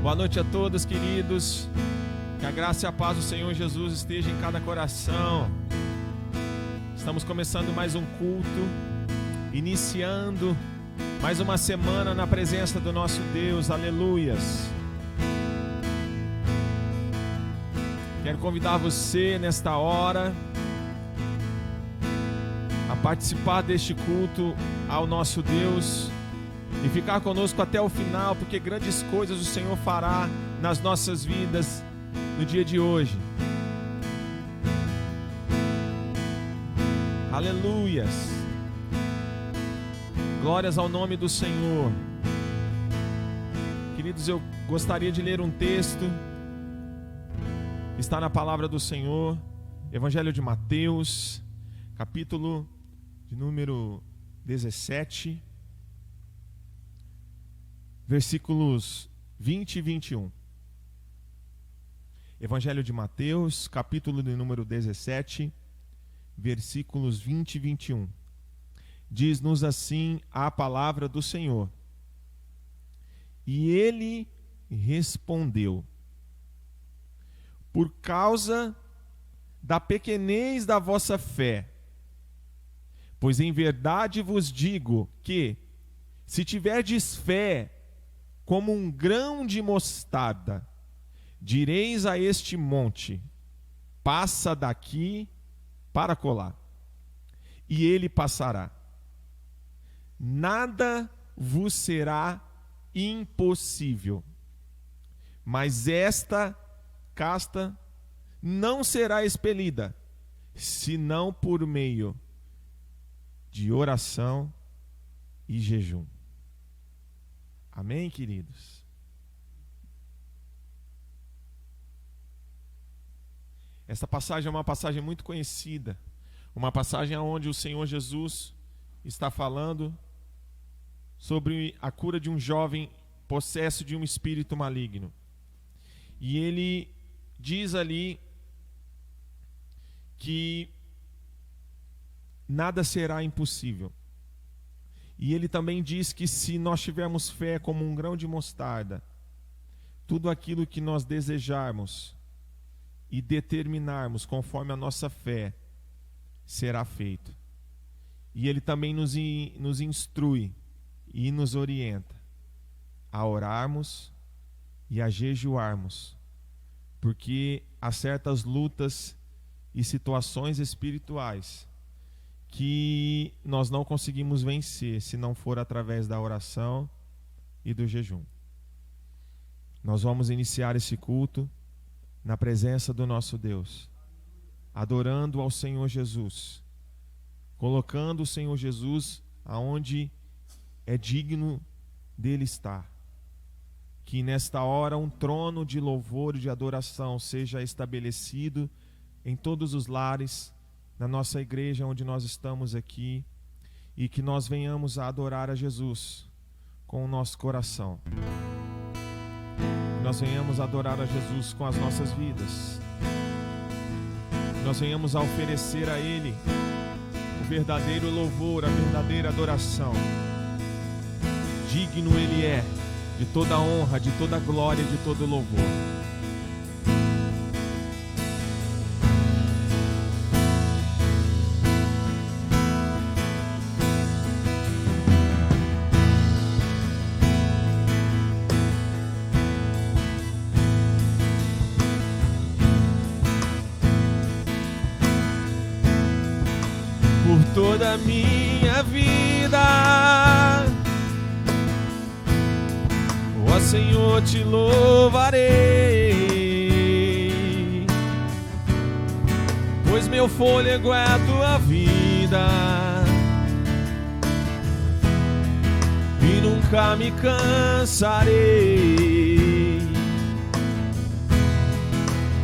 Boa noite a todos, queridos. Que a graça e a paz do Senhor Jesus esteja em cada coração. Estamos começando mais um culto, iniciando mais uma semana na presença do nosso Deus. Aleluias. Quero convidar você nesta hora a participar deste culto ao nosso Deus e ficar conosco até o final, porque grandes coisas o Senhor fará nas nossas vidas no dia de hoje. Aleluias. Glórias ao nome do Senhor. Queridos, eu gostaria de ler um texto que está na palavra do Senhor, Evangelho de Mateus, capítulo de número 17, versículos 20 e 21. Evangelho de Mateus, capítulo de número 17, versículos 20 e 21. Diz-nos assim a palavra do Senhor: E ele respondeu: Por causa da pequenez da vossa fé, pois em verdade vos digo que, se tiverdes fé como um grão de mostarda, direis a este monte: passa daqui para acolá, e ele passará. Nada vos será impossível. Mas esta casta não será expelida, senão por meio de oração e jejum. Amém, queridos? Essa passagem é uma passagem muito conhecida, uma passagem onde o Senhor Jesus está falando sobre a cura de um jovem possesso de um espírito maligno. E ele diz ali que nada será impossível. E ele também diz que se nós tivermos fé como um grão de mostarda, tudo aquilo que nós desejarmos e determinarmos conforme a nossa fé será feito. E ele também nos instrui e nos orienta a orarmos e a jejuarmos, porque há certas lutas e situações espirituais que nós não conseguimos vencer se não for através da oração e do jejum. Nós vamos iniciar esse culto na presença do nosso Deus, adorando ao Senhor Jesus, colocando o Senhor Jesus aonde é digno dele estar. Que nesta hora um trono de louvor e de adoração seja estabelecido em todos os lares, na nossa igreja onde nós estamos aqui, e que nós venhamos a adorar a Jesus com o nosso coração. Que nós venhamos a adorar a Jesus com as nossas vidas. Que nós venhamos a oferecer a Ele o verdadeiro louvor, a verdadeira adoração. Digno Ele é de toda honra, de toda glória, de todo louvor. Por toda a minha vida, ó Senhor, te louvarei, pois meu fôlego é a tua vida e nunca me cansarei.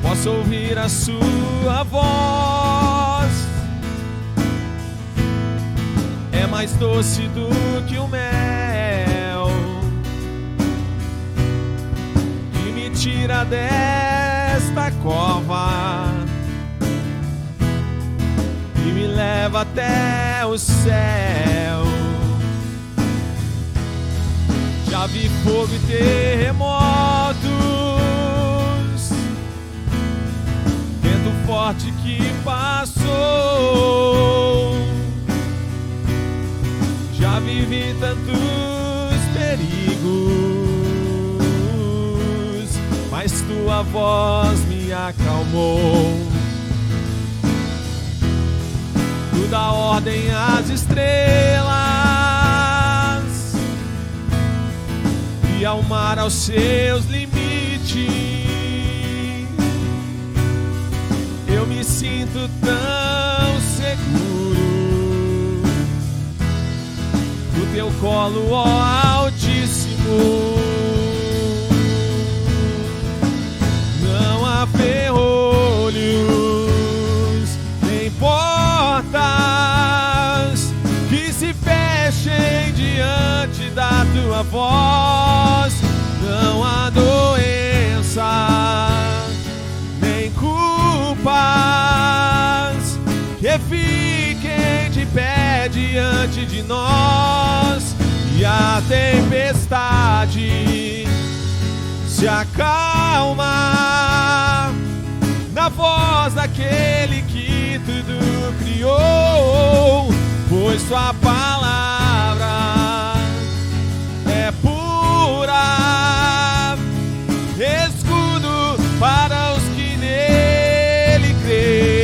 Posso ouvir a sua voz, é mais doce do que o mel, que me tira desta cova e me leva até o céu. Já vi fogo e terremoto, forte que passou. Já vivi tantos perigos, mas tua voz me acalmou. Tu dá ordem às estrelas e ao mar aos seus limites. Eu me sinto tão seguro no teu colo, ó Altíssimo. Não há ferrolhos nem portas que se fechem diante da tua voz. Não há doença nem culpas que fiquem de pé diante de nós. E a tempestade se acalma na voz daquele que tudo criou, pois tua palavra é pura, escudo para os que nele crêem.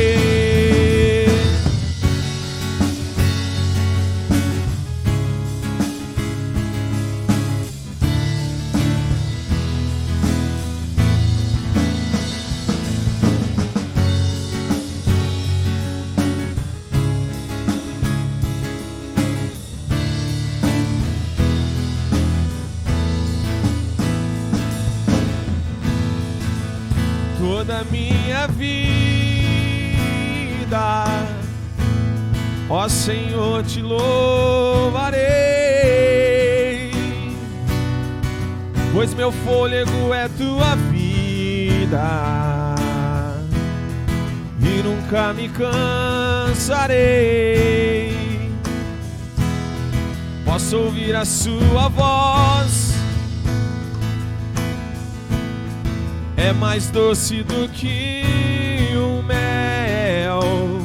Toda minha vida, ó Senhor, te louvarei, pois meu fôlego é tua vida e nunca me cansarei. Posso ouvir a sua voz, é mais doce do que o mel,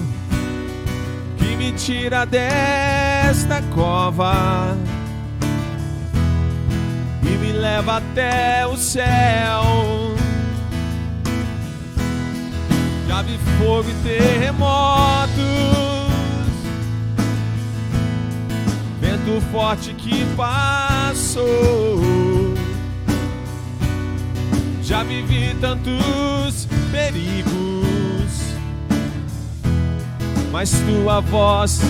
que me tira desta cova e me leva até o céu. Já vi fogo e terremotos, vento forte que passou. Já vivi tantos perigos, mas tua voz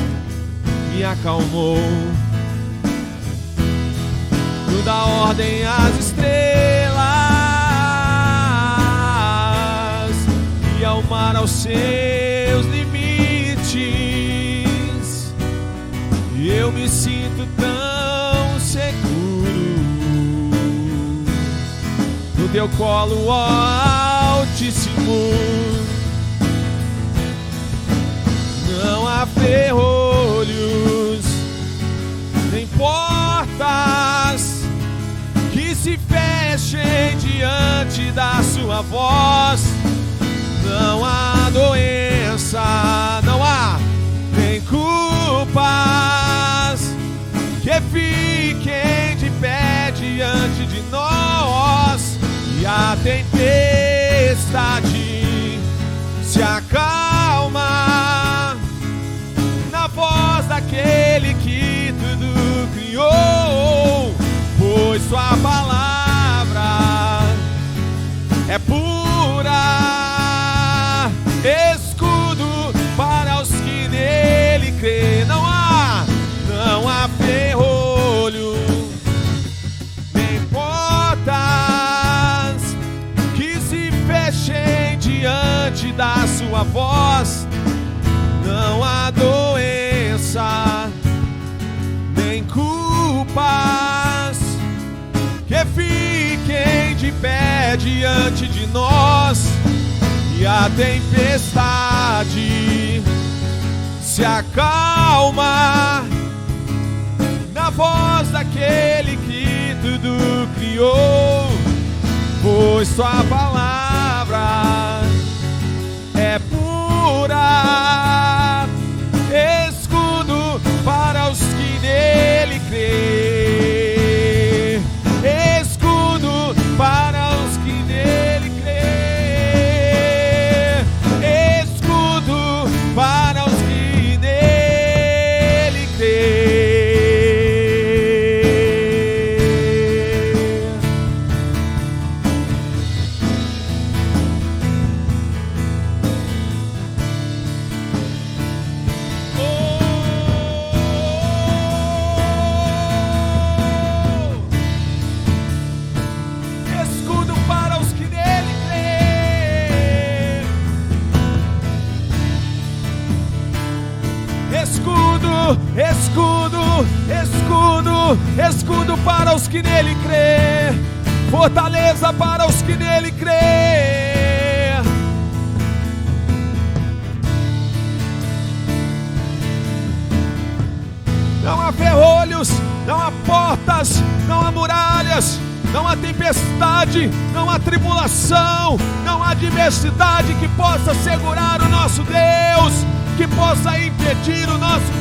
me acalmou. Tu dá ordem às estrelas e ao mar aos seus limites. E eu me sinto tão seguro no teu colo, ó Altíssimo. Não há ferrolhos nem portas que se fechem diante da sua voz. Não há doença, não há nem culpas que fiquem de pé diante de nós. E a tempestade se acalma na voz daquele que tudo criou, pois sua palavra é pura, escudo para os que nele crêem. Não há ferrolho nem portas que se fechem diante da sua voz. Não há doença nem culpas que fiquem de pé diante de nós. E a tempestade se acalma na voz daquele que tudo criou, pois sua palavra é pura, escudo, escudo, escudo para os que nele crê, fortaleza para os que nele crê. Não há ferrolhos, não há portas, não há muralhas, não há tempestade, não há tribulação, não há adversidade que possa segurar o nosso Deus, que possa impedir o nosso Deus.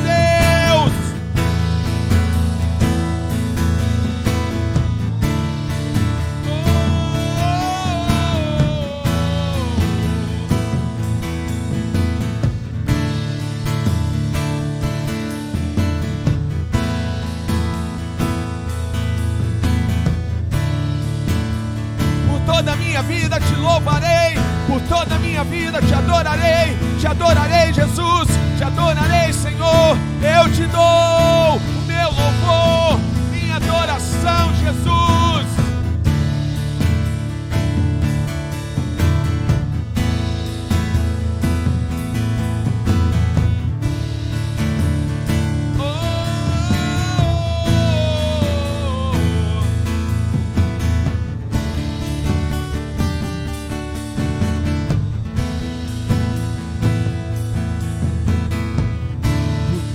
Toda a minha vida te louvarei, por toda a minha vida te adorarei, Jesus, te adorarei, Senhor. Eu te dou o meu louvor, minha adoração, Jesus.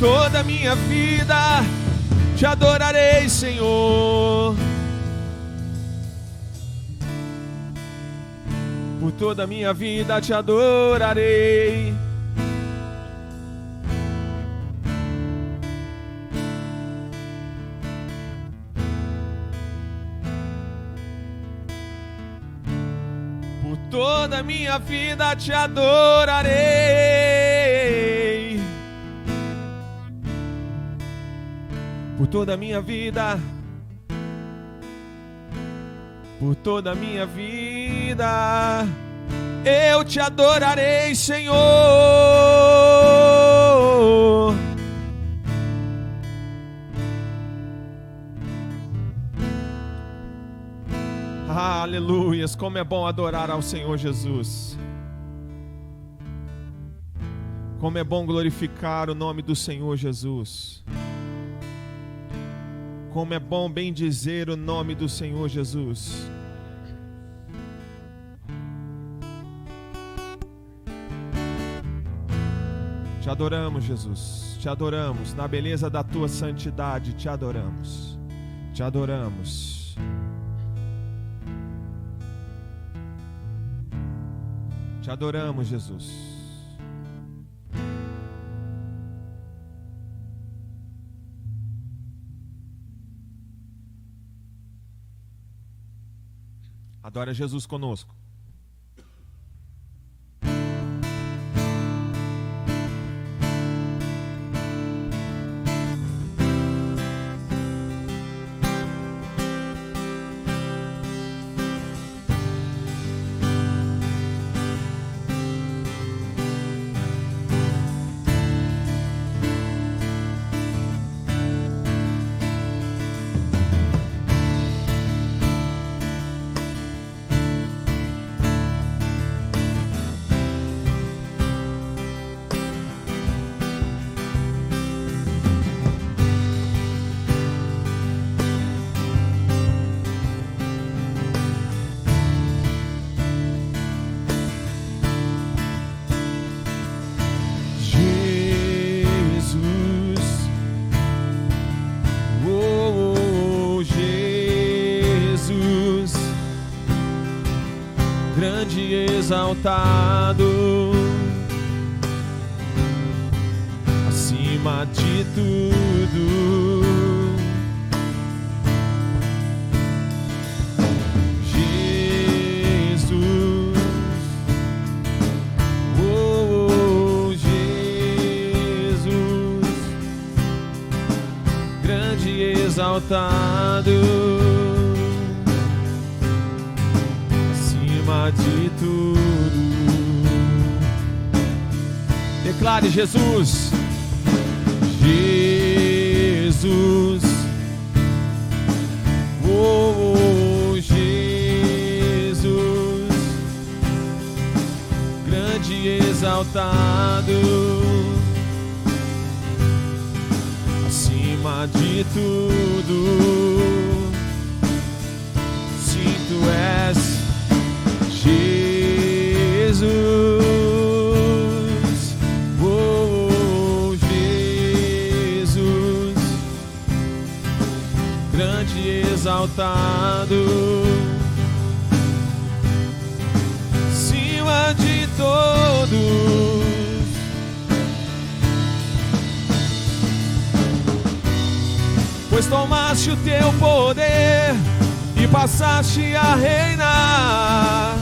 Toda a minha vida te adorarei, Senhor. Por toda a minha vida te adorarei. Por toda a minha vida te adorarei. Por toda a minha vida, por toda a minha vida, eu te adorarei, Senhor. Aleluias, como é bom adorar ao Senhor Jesus. Como é bom glorificar o nome do Senhor Jesus. Como é bom bendizer o nome do Senhor Jesus. Te adoramos, Jesus. Te adoramos. Na beleza da tua santidade, te adoramos. Te adoramos. Te adoramos, Jesus. Adora Jesus conosco. Exaltado acima de tudo, Jesus, oh Jesus, grande e exaltado acima de tudo. Declare Jesus, Jesus, oh Jesus, grande e exaltado acima de tudo. Sim, tu és Jesus, oh Jesus, grande e exaltado, acima de todos. Pois tomaste o teu poder e passaste a reinar.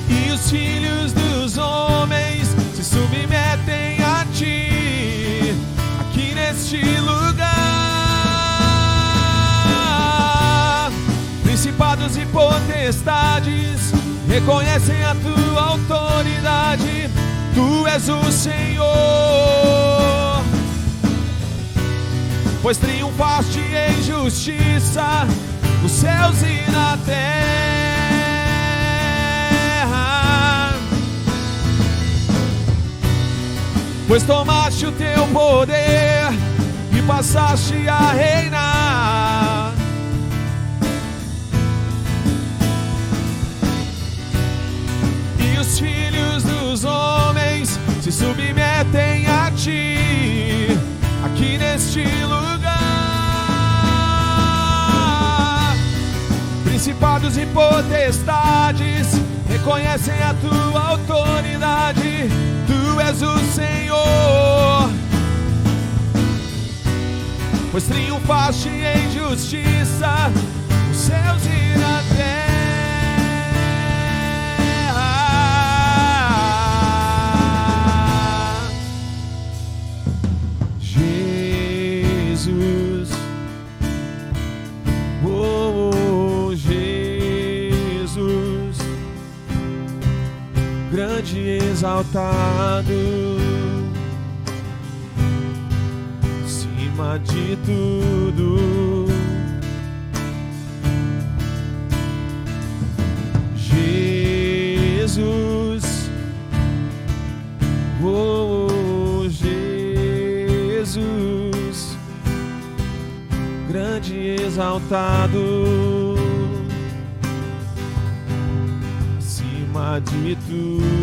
E os filhos dos homens se submetem a ti, aqui neste lugar. Principados e potestades reconhecem a tua autoridade. Tu és o Senhor, pois triunfaste em justiça nos céus e na terra. Pois tomaste o teu poder e passaste a reinar. E os filhos dos homens se submetem a ti, aqui neste lugar. Principados e potestades reconhecem a tua autoridade. Tu és o Senhor, pois triunfaste em justiça nos céus e na terra. Jesus, oh Jesus, grande e exaltado, acima de tudo. Jesus, oh Jesus, grande e exaltado, acima de tudo.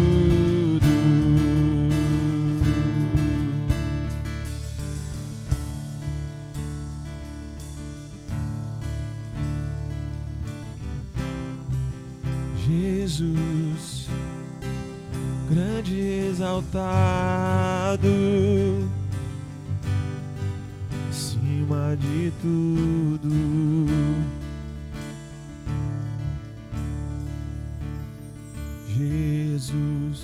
Jesus, grande e exaltado, acima de tudo. Jesus,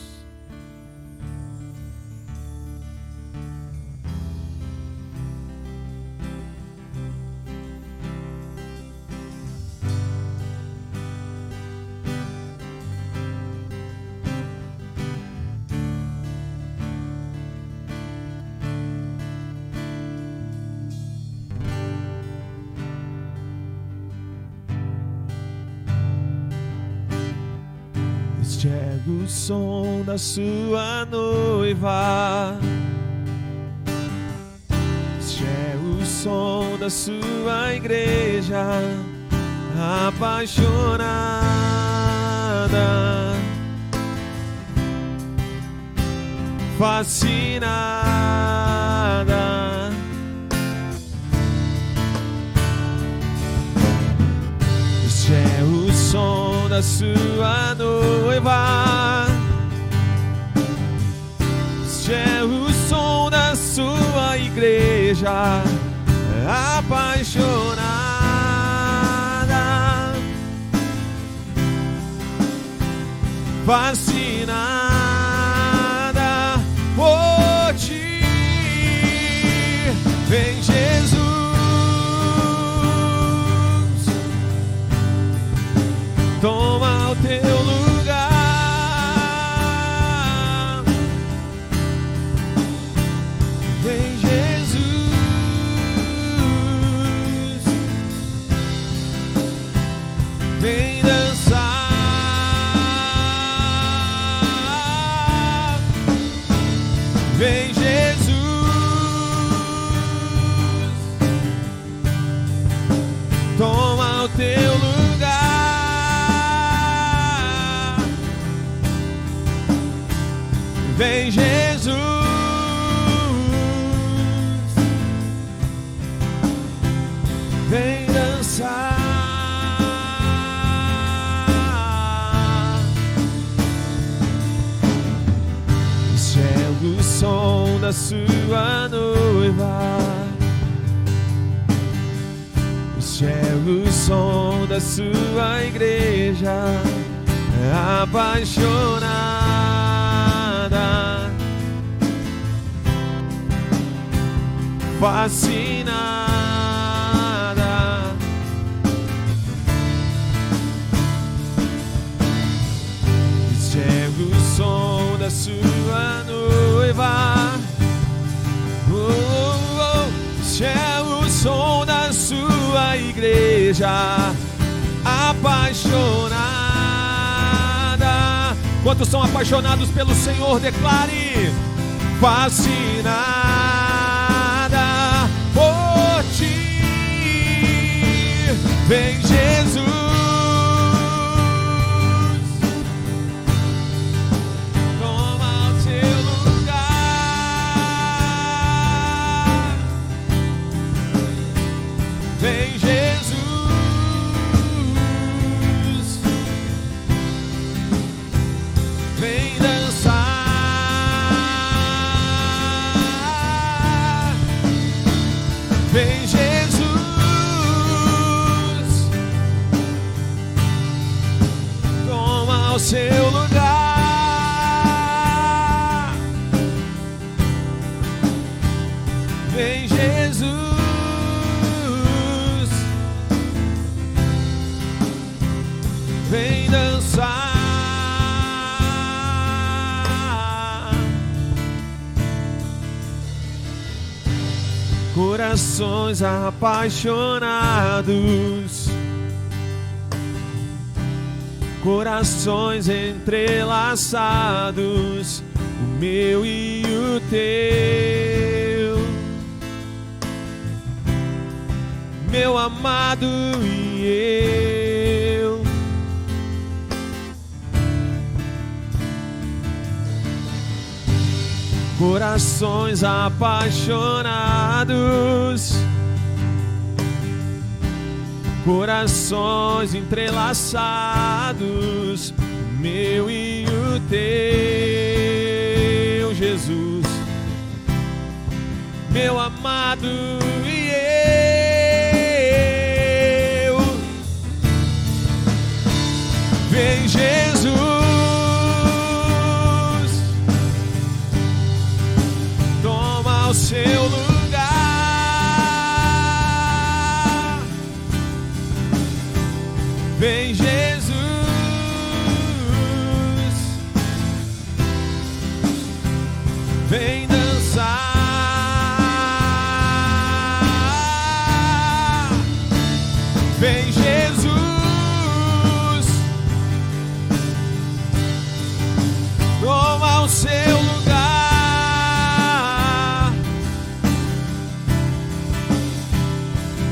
este é o som da sua noiva, este é o som da sua igreja apaixonada, fascinada. Este é o som da sua noiva, este é o som da sua igreja apaixonada, fascinada por ti. Vem Jesus, toma o teu lugar. Vem Jesus, vem dançar. teu lugar. Vem, Jesus, vem dançar. Esse é o som da sua noiva. Esse é o som da sua igreja apaixonada, fascinada. Esse é o som da sua noiva. Esse é o som da sua igreja apaixonada. Quantos são apaixonados pelo Senhor? Declare: fascinada por ti. Vem, Jesus, toma o teu lugar. Vem, Jesus, vem dançar. Vem, Jesus, toma o seu lugar. Vem, Jesus, vem dançar. Corações apaixonados, corações entrelaçados, o meu e o teu, meu amado e eu. Corações apaixonados, corações entrelaçados, o meu e o teu, Jesus, meu amado e eu. Vem, Jesus, toma o seu lugar. Vem, Jesus, vem dançar. Vem, Jesus, toma o seu lugar.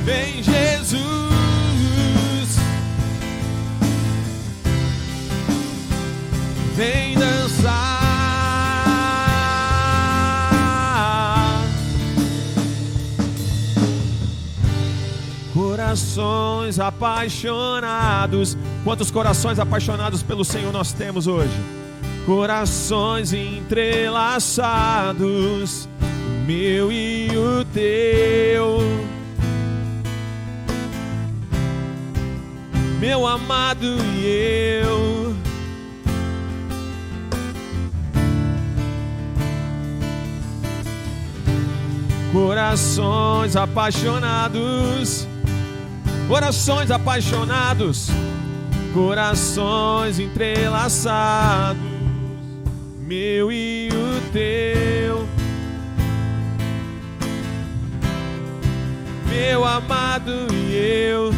Vem, Jesus, vem dançar. Corações apaixonados. Quantos corações apaixonados pelo Senhor nós temos hoje? Corações entrelaçados, o meu e o teu, meu amado e eu. Corações apaixonados, corações apaixonados, corações entrelaçados, meu e o teu, meu amado e eu.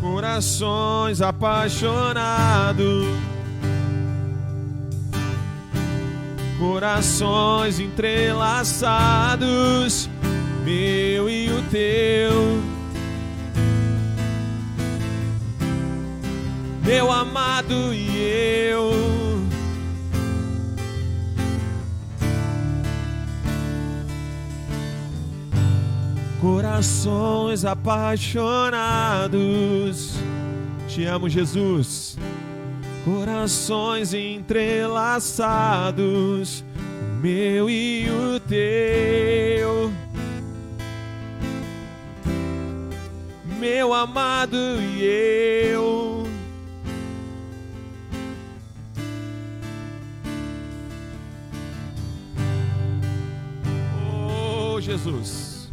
Corações apaixonados, corações entrelaçados, meu e o teu, meu amado e eu. Corações apaixonados, te amo, Jesus. Corações entrelaçados, meu e o teu, meu amado e eu. Oh, Jesus.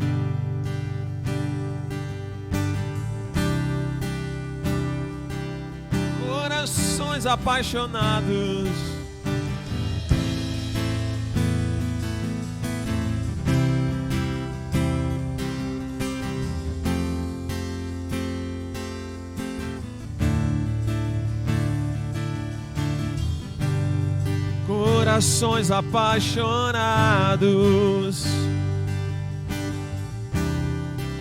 Corações apaixonados, corações apaixonados,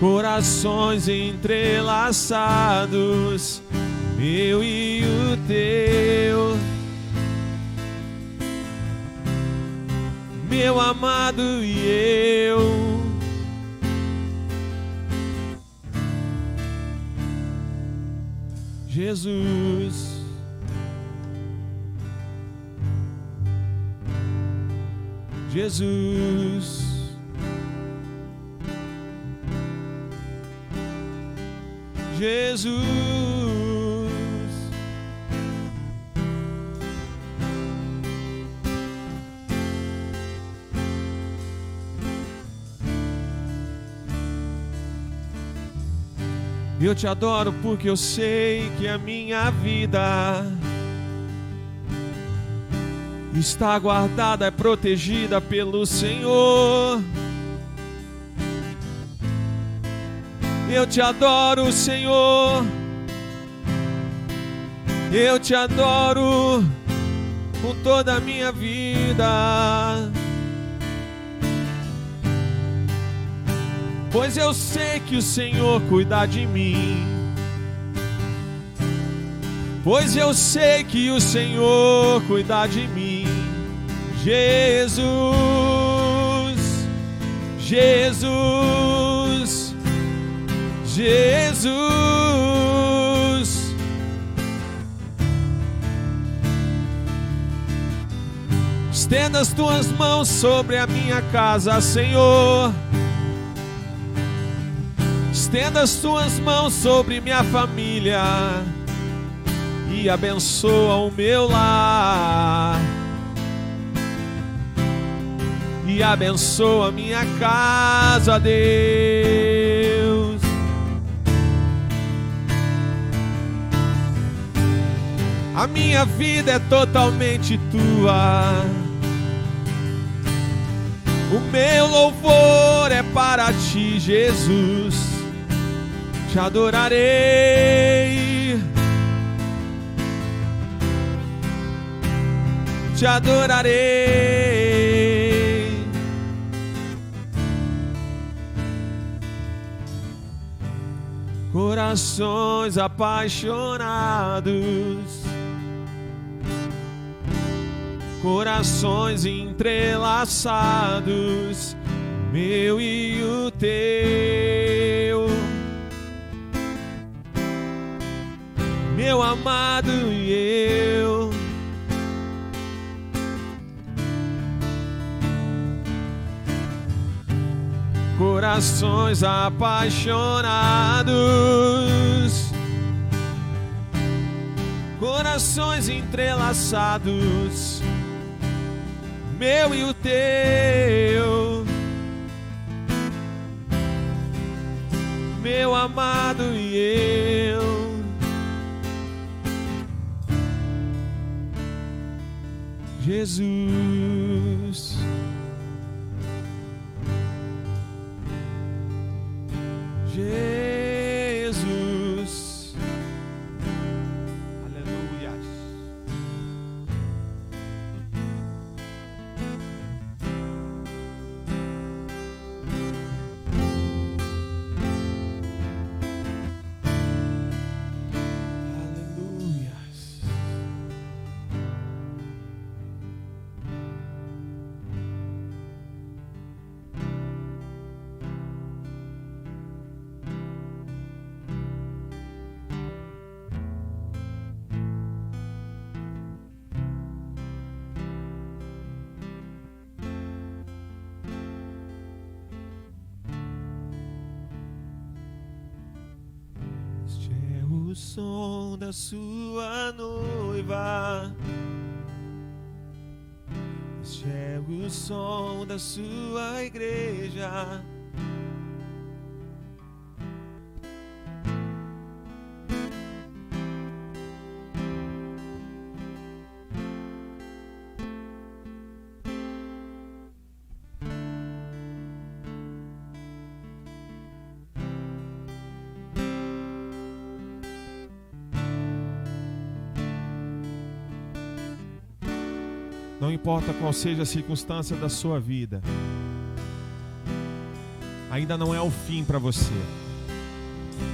corações entrelaçados, meu e o teu, meu amado e eu. Jesus, Jesus, Jesus. Eu te adoro porque eu sei que a minha vida está guardada, é protegida pelo Senhor. Eu te adoro, Senhor. Eu te adoro com toda a minha vida, pois eu sei que o Senhor cuida de mim. Pois eu sei que o Senhor cuida de mim. Jesus, Jesus, Jesus. Estenda as tuas mãos sobre a minha casa, Senhor. Estenda as tuas mãos sobre minha família e abençoa o meu lar, e abençoa minha casa, Deus. A minha vida é totalmente tua, o meu louvor é para ti, Jesus. Te adorarei, te adorarei. Corações apaixonados, corações entrelaçados, meu e o teu, meu amado e eu. Corações apaixonados, corações entrelaçados, meu e o teu, meu amado e eu. Jesus, Jesus, aleluia. o som da sua noiva. Este é o som da sua igreja. Não importa qual seja a circunstância da sua vida, ainda não é o fim para você.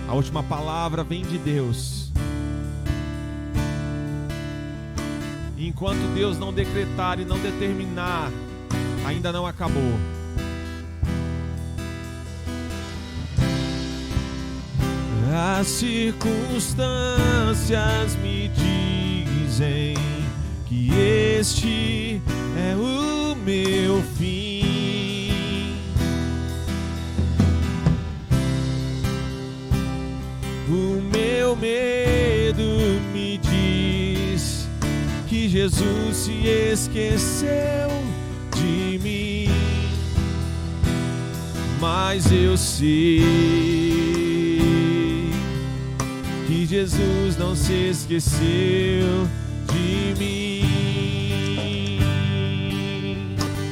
A última palavra vem de Deus. E enquanto Deus não decretar e não determinar, ainda não acabou. As circunstâncias me dizem que este é o meu fim. O meu medo me diz que Jesus se esqueceu de mim, mas eu sei que Jesus não se esqueceu de mim.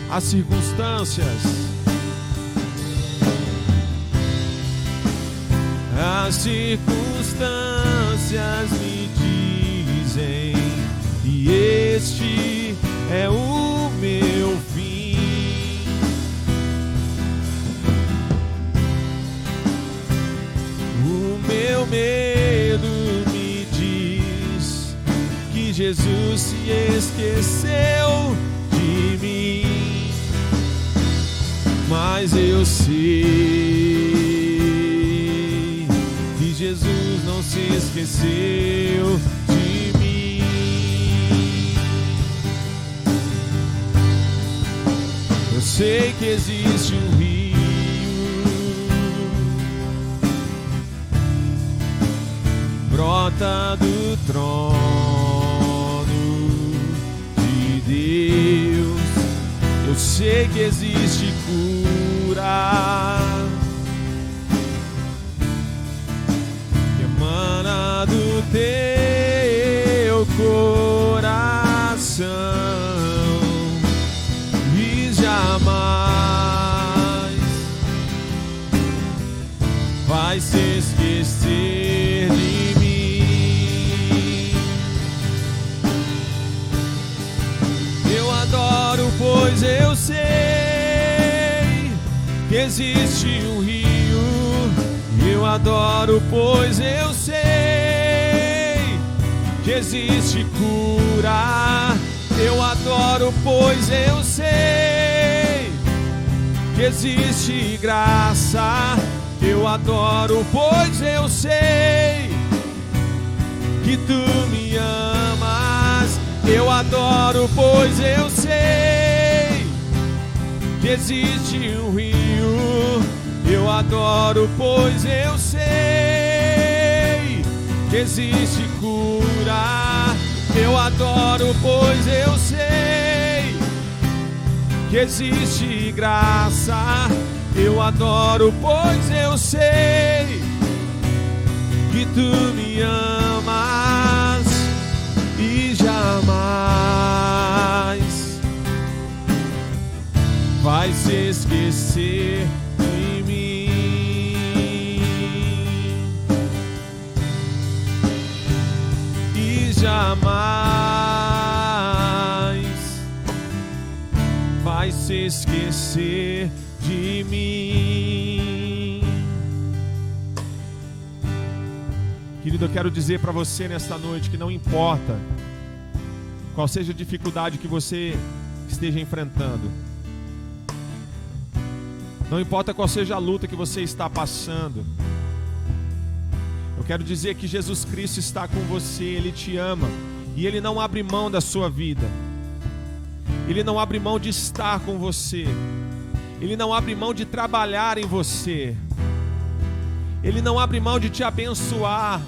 As circunstâncias me dizem que este é o meu fim. O meu medo me diz que Jesus se esqueceu de mim, mas eu sei que Jesus não se esqueceu de mim. Eu sei que existe um rio, brota do trono de Deus. Eu sei que existe cura que emana do teu coração e jamais vai se esquecer de mim. Eu adoro, pois eu sei que existe um rio. Eu adoro, pois eu sei que existe cura. Eu adoro, pois eu sei que existe graça. Eu adoro, pois eu sei que tu me amas. Eu adoro, pois eu sei que existe um rio. Eu adoro, pois eu sei que existe cura. Eu adoro, pois eu sei que existe graça. Eu adoro, pois eu sei que tu me amas e jamais vai se esquecer de mim. E jamais vai se esquecer de mim. Querido, eu quero dizer para você nesta noite que não importa qual seja a dificuldade que você esteja enfrentando, não importa qual seja a luta que você está passando, eu quero dizer que Jesus Cristo está com você. Ele te ama e Ele não abre mão da sua vida. Ele não abre mão de estar com você. Ele não abre mão de trabalhar em você. Ele não abre mão de te abençoar.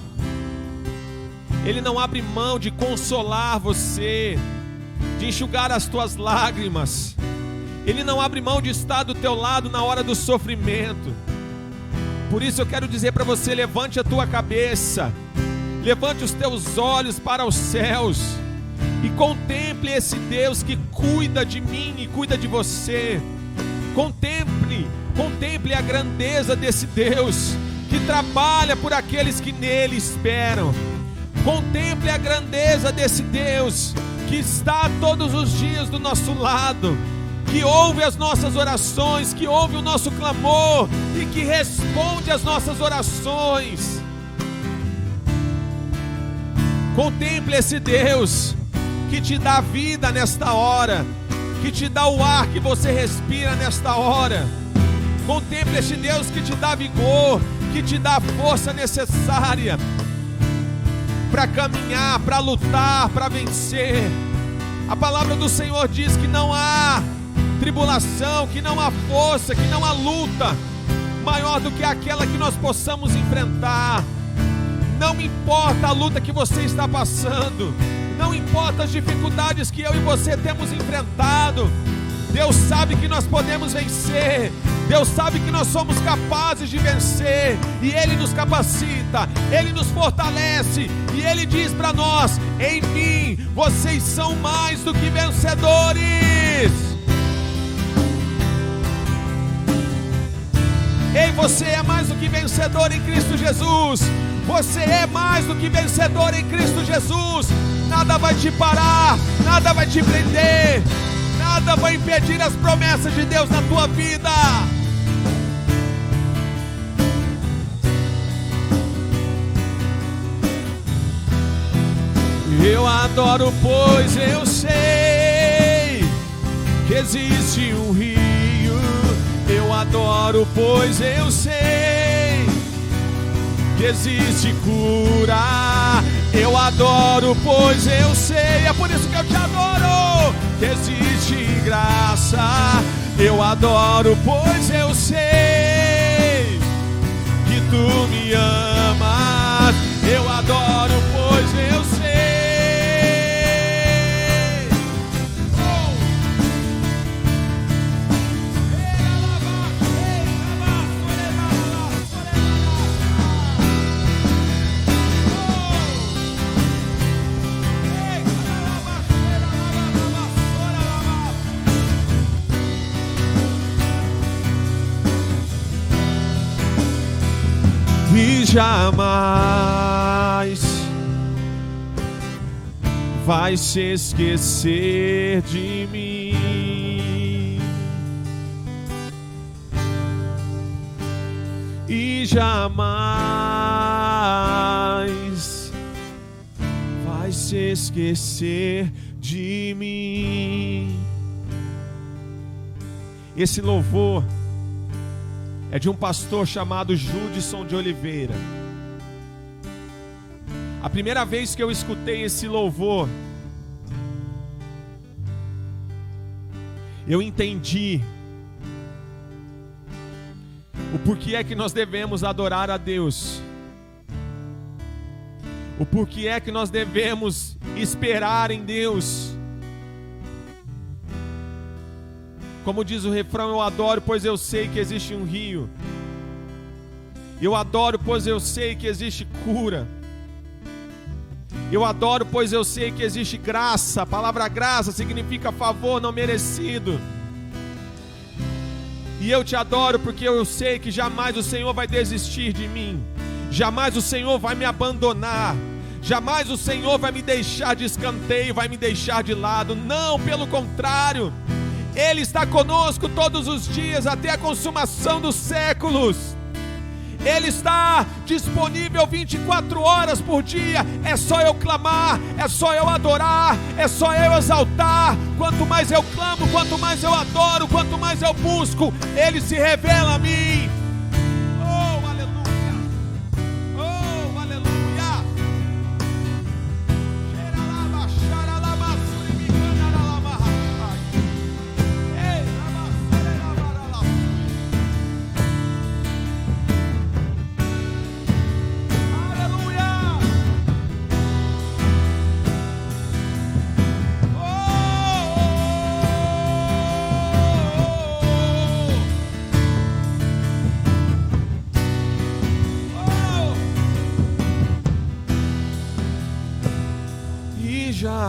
Ele não abre mão de consolar você, de enxugar as tuas lágrimas. Ele não abre mão de estar do teu lado na hora do sofrimento. Por isso eu quero dizer para você: levante a tua cabeça, levante os teus olhos para os céus e contemple esse Deus que cuida de mim e cuida de você. Contemple a grandeza desse Deus que trabalha por aqueles que nele esperam. Contemple a grandeza desse Deus que está todos os dias do nosso lado, que ouve as nossas orações, que ouve o nosso clamor e que responde às nossas orações. Contemple esse Deus que te dá vida nesta hora, que te dá o ar que você respira nesta hora. Contemple esse Deus que te dá vigor, que te dá a força necessária para caminhar, para lutar, para vencer. A palavra do Senhor diz que não há tribulação, que não há força, que não há luta maior do que aquela que nós possamos enfrentar. Não importa a luta que você está passando, não importa as dificuldades que eu e você temos enfrentado, Deus sabe que nós podemos vencer. Deus sabe que nós somos capazes de vencer, e Ele nos capacita, Ele nos fortalece, e Ele diz para nós: em mim vocês são mais do que vencedores. Ei, você é mais do que vencedor em Cristo Jesus. Você é mais do que vencedor em Cristo Jesus. Nada vai te parar, nada vai te prender, nada vai impedir as promessas de Deus na tua vida. Eu adoro, pois eu sei que existe um rio. Eu adoro, pois eu sei que existe cura. Eu adoro, pois eu sei, é por isso que eu te adoro, que existe graça. Eu adoro, pois eu sei que tu me amas. Eu adoro, pois eu sei. E jamais vai se esquecer de mim, e jamais vai se esquecer de mim. Esse louvor é de um pastor chamado Judson de Oliveira. A primeira vez que eu escutei esse louvor, eu entendi o porquê é que nós devemos adorar a Deus, o porquê é que nós devemos esperar em Deus. Como diz o refrão: eu adoro, pois eu sei que existe um rio. Eu adoro, pois eu sei que existe cura. Eu adoro, pois eu sei que existe graça. A palavra graça significa favor não merecido. E eu te adoro porque eu sei que jamais o Senhor vai desistir de mim. Jamais o Senhor vai me abandonar. Jamais o Senhor vai me deixar de escanteio, vai me deixar de lado. Não, pelo contrário. Ele está conosco todos os dias até a consumação dos séculos. Ele está disponível 24 horas por dia. É só eu clamar, é só eu adorar, é só eu exaltar. Quanto mais eu clamo, quanto mais eu adoro, quanto mais eu busco, Ele se revela a mim. Oh, aleluia! Oh, aleluia!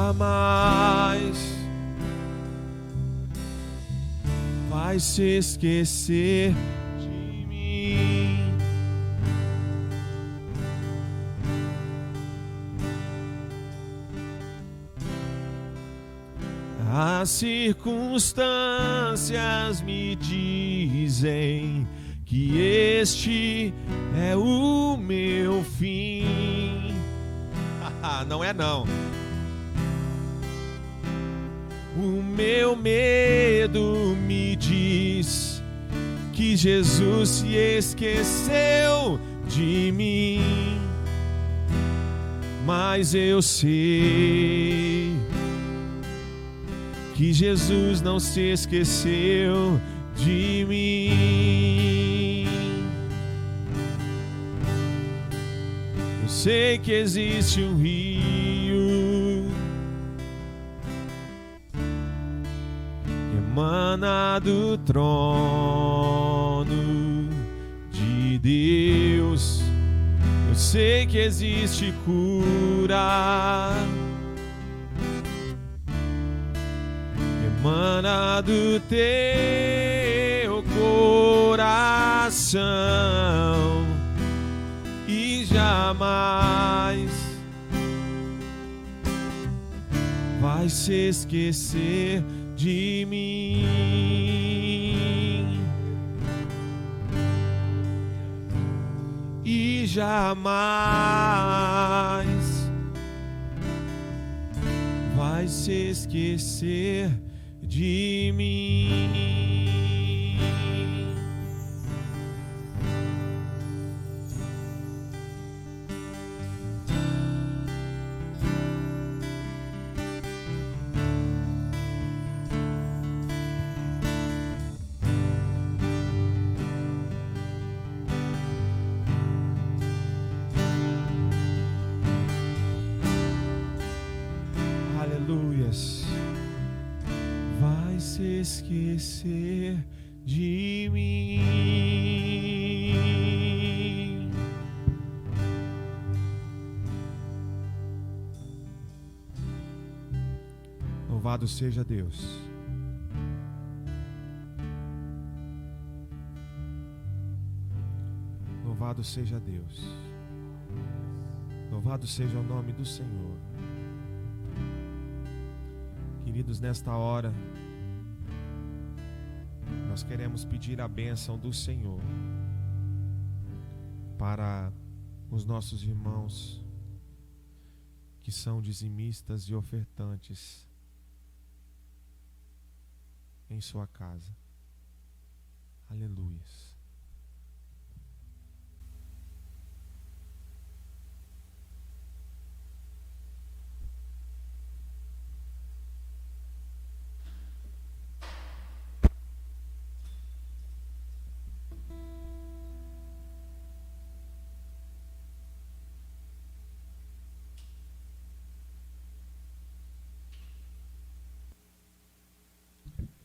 jamais vai se esquecer de mim. As circunstâncias me dizem que este é o meu fim. Não é não. O meu medo me diz que Jesus se esqueceu de mim, mas eu sei que Jesus não se esqueceu de mim. Eu sei que existe um rio que emana do trono de Deus. Eu sei que existe cura emana do teu coração e jamais vai se esquecer de mim e jamais vai se esquecer de mim. Aleluias. Vai se esquecer de mim. Louvado seja Deus. Louvado seja Deus. Louvado seja o nome do Senhor. Queridos, nesta hora nós queremos pedir a bênção do Senhor para os nossos irmãos que são dizimistas e ofertantes em sua casa. Aleluias.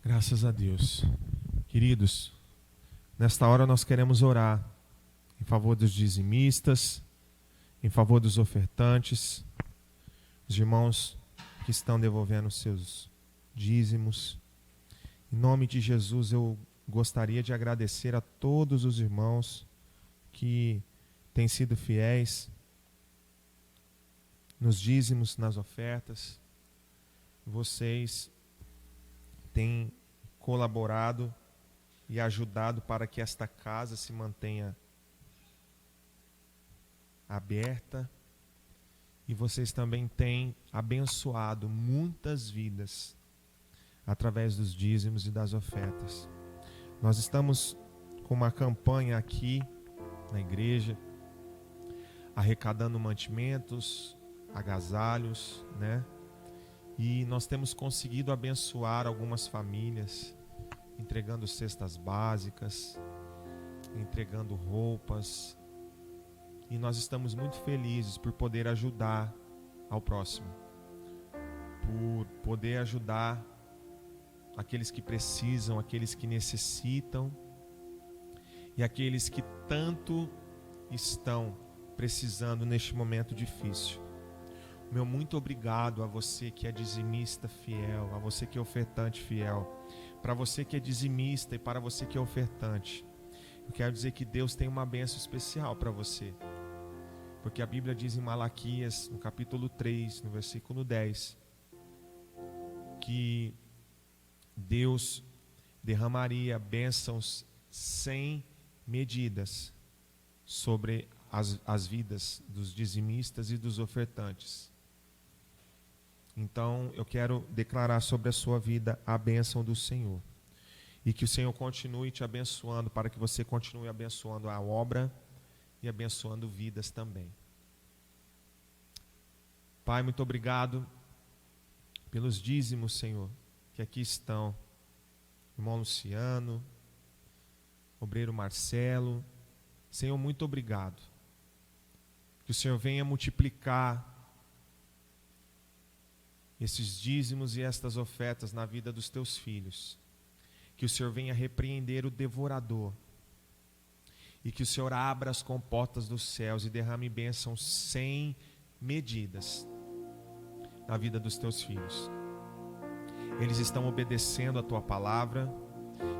Graças a Deus. Queridos, nesta hora nós queremos orar em favor dos dizimistas, em favor dos ofertantes, os irmãos que estão devolvendo seus dízimos. Em nome de Jesus, eu gostaria de agradecer a todos os irmãos que têm sido fiéis nos dízimos, nas ofertas. Vocês têm colaborado e ajudado para que esta casa se mantenha aberta, e vocês também têm abençoado muitas vidas através dos dízimos e das ofertas. Nós estamos com uma campanha aqui na igreja, arrecadando mantimentos, agasalhos, né? E nós temos conseguido abençoar algumas famílias, entregando cestas básicas, entregando roupas. E nós estamos muito felizes por poder ajudar ao próximo, por poder ajudar aqueles que precisam, aqueles que necessitam e aqueles que tanto estão precisando neste momento difícil. Meu muito obrigado a você que é dizimista fiel, a você que é ofertante fiel, para você que é dizimista e para você que é ofertante. Eu quero dizer que Deus tem uma bênção especial para você, porque a Bíblia diz em Malaquias, no capítulo 3, no versículo 10, que Deus derramaria bênçãos sem medidas sobre as vidas dos dizimistas e dos ofertantes. Então eu quero declarar sobre a sua vida a bênção do Senhor, e que o Senhor continue te abençoando, para que você continue abençoando a obra e abençoando vidas também. Pai, muito obrigado pelos dízimos, Senhor, que aqui estão. Irmão Luciano, obreiro Marcelo, Senhor, muito obrigado. Que o Senhor venha multiplicar esses dízimos e estas ofertas na vida dos teus filhos. Que o Senhor venha repreender o devorador. E que o Senhor abra as comportas dos céus e derrame bênçãos sem medidas na vida dos teus filhos. Eles estão obedecendo a tua palavra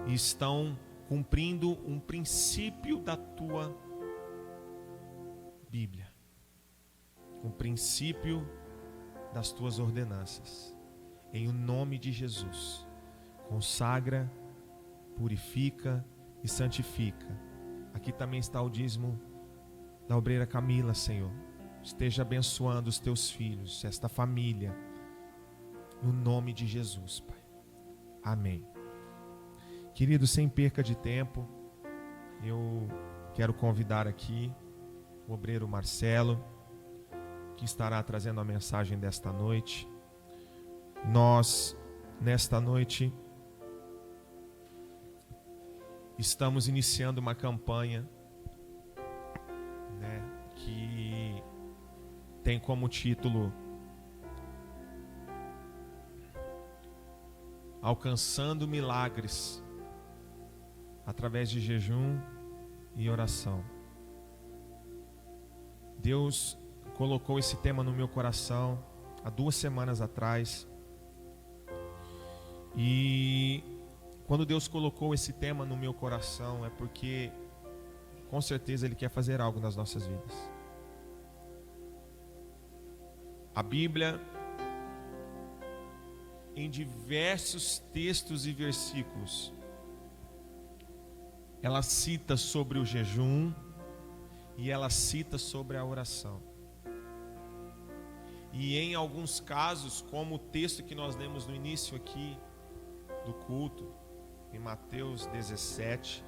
e estão cumprindo um princípio da tua Bíblia, um princípio das tuas ordenanças. Em o nome de Jesus, consagra, purifica e santifica. Aqui também está o dízimo da obreira Camila, Senhor. Esteja abençoando os teus filhos, esta família, no nome de Jesus, Pai. Amém. Querido, sem perca de tempo, eu quero convidar aqui o obreiro Marcelo, que estará trazendo a mensagem desta noite. Nós, nesta noite, estamos iniciando uma campanha, que tem como título Alcançando Milagres através de jejum e oração. Deus colocou esse tema no meu coração há 2 semanas atrás. E quando Deus colocou esse tema no meu coração, é porque com certeza Ele quer fazer algo nas nossas vidas. A Bíblia, em diversos textos e versículos, ela cita sobre o jejum e ela cita sobre a oração. E em alguns casos, como o texto que nós lemos no início aqui do culto, em Mateus 17,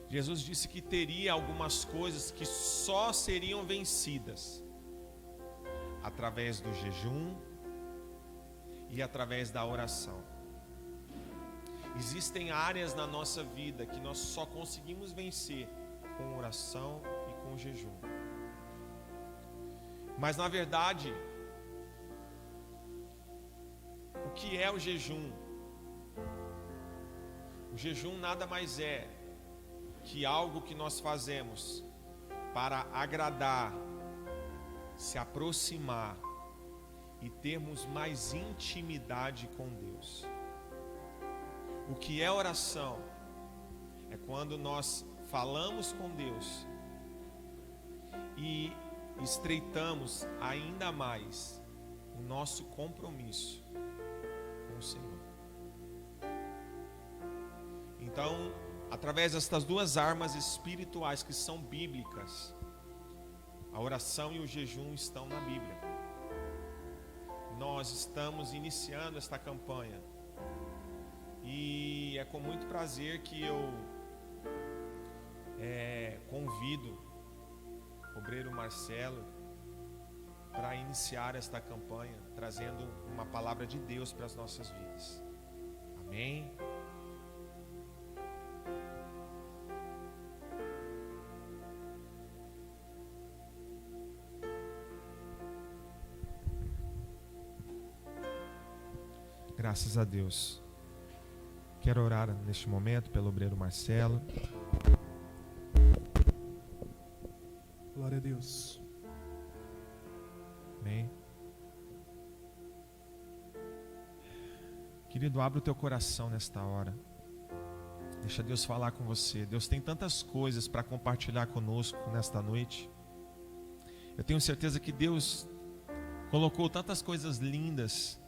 Jesus disse que teria algumas coisas que só seriam vencidas através do jejum e através da oração. Existem áreas na nossa vida que nós só conseguimos vencer com oração e com jejum. Mas na verdade, o que é o jejum? O jejum nada mais é que algo que nós fazemos para agradar, se aproximar e termos mais intimidade com Deus. O que é oração? É quando nós falamos com Deus e estreitamos ainda mais o nosso compromisso com o Senhor. Então, através destas 2 armas espirituais que são bíblicas, a oração e o jejum estão na Bíblia. Nós estamos iniciando esta campanha e é com muito prazer que eu convido o obreiro Marcelo para iniciar esta campanha, trazendo uma palavra de Deus para as nossas vidas. Amém? Graças a Deus. Quero orar neste momento pelo obreiro Marcelo. Glória a Deus. Amém. Querido, abre o teu coração nesta hora. Deixa Deus falar com você. Deus tem tantas coisas para compartilhar conosco nesta noite. Eu tenho certeza que Deus colocou tantas coisas lindas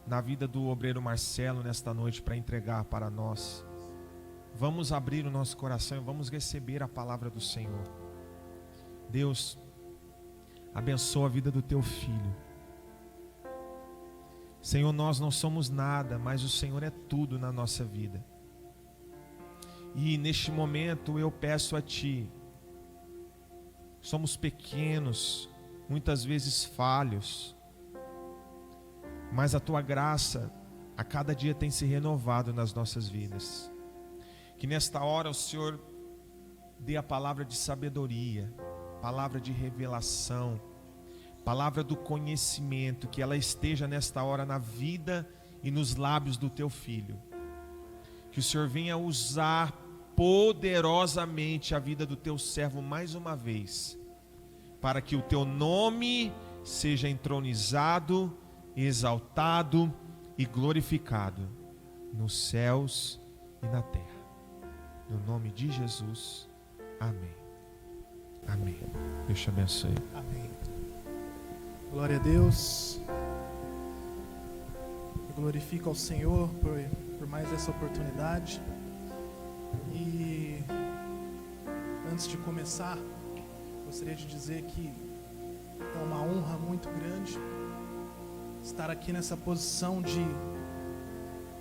na vida do obreiro Marcelo nesta noite para entregar para nós. Vamos abrir o nosso coração e vamos receber a palavra do Senhor. Deus, abençoa a vida do teu filho. Senhor, nós não somos nada, mas o Senhor é tudo na nossa vida. E neste momento eu peço a Ti, somos pequenos, muitas vezes falhos, mas a Tua graça a cada dia tem se renovado nas nossas vidas. Que nesta hora o Senhor dê a palavra de sabedoria, palavra de revelação, palavra do conhecimento, que ela esteja nesta hora na vida e nos lábios do Teu Filho. Que o Senhor venha usar poderosamente a vida do Teu servo mais uma vez, para que o Teu nome seja entronizado, exaltado e glorificado nos céus e na terra. No nome de Jesus, amém. Amém. Deus te abençoe. Amém. Glória a Deus. Eu glorifico ao Senhor por mais essa oportunidade. E antes de começar, gostaria de dizer que é uma honra muito grande estar aqui nessa posição de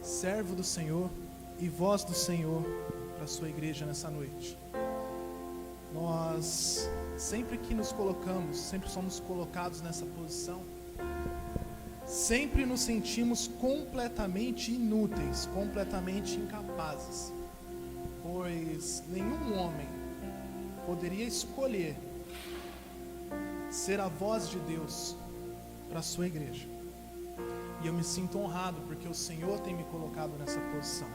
servo do Senhor e voz do Senhor para a sua igreja nessa noite. Nós, sempre que nos colocamos, sempre somos colocados nessa posição, sempre nos sentimos completamente inúteis, completamente incapazes, pois nenhum homem poderia escolher ser a voz de Deus para a sua igreja. E eu me sinto honrado porque o Senhor tem me colocado nessa posição.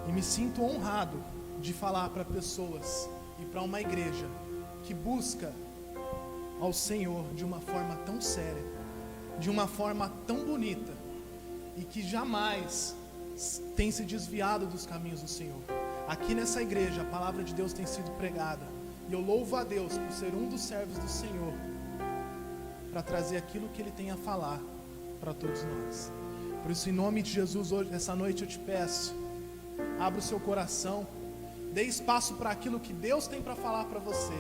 E me sinto honrado de falar para pessoas e para uma igreja que busca ao Senhor de uma forma tão séria, de uma forma tão bonita, e que jamais tem se desviado dos caminhos do Senhor. Aqui nessa igreja a palavra de Deus tem sido pregada, e eu louvo a Deus por ser um dos servos do Senhor, para trazer aquilo que Ele tem a falar para todos nós. Por isso, em nome de Jesus, hoje, essa noite eu te peço, abra o seu coração, dê espaço para aquilo que Deus tem para falar para você,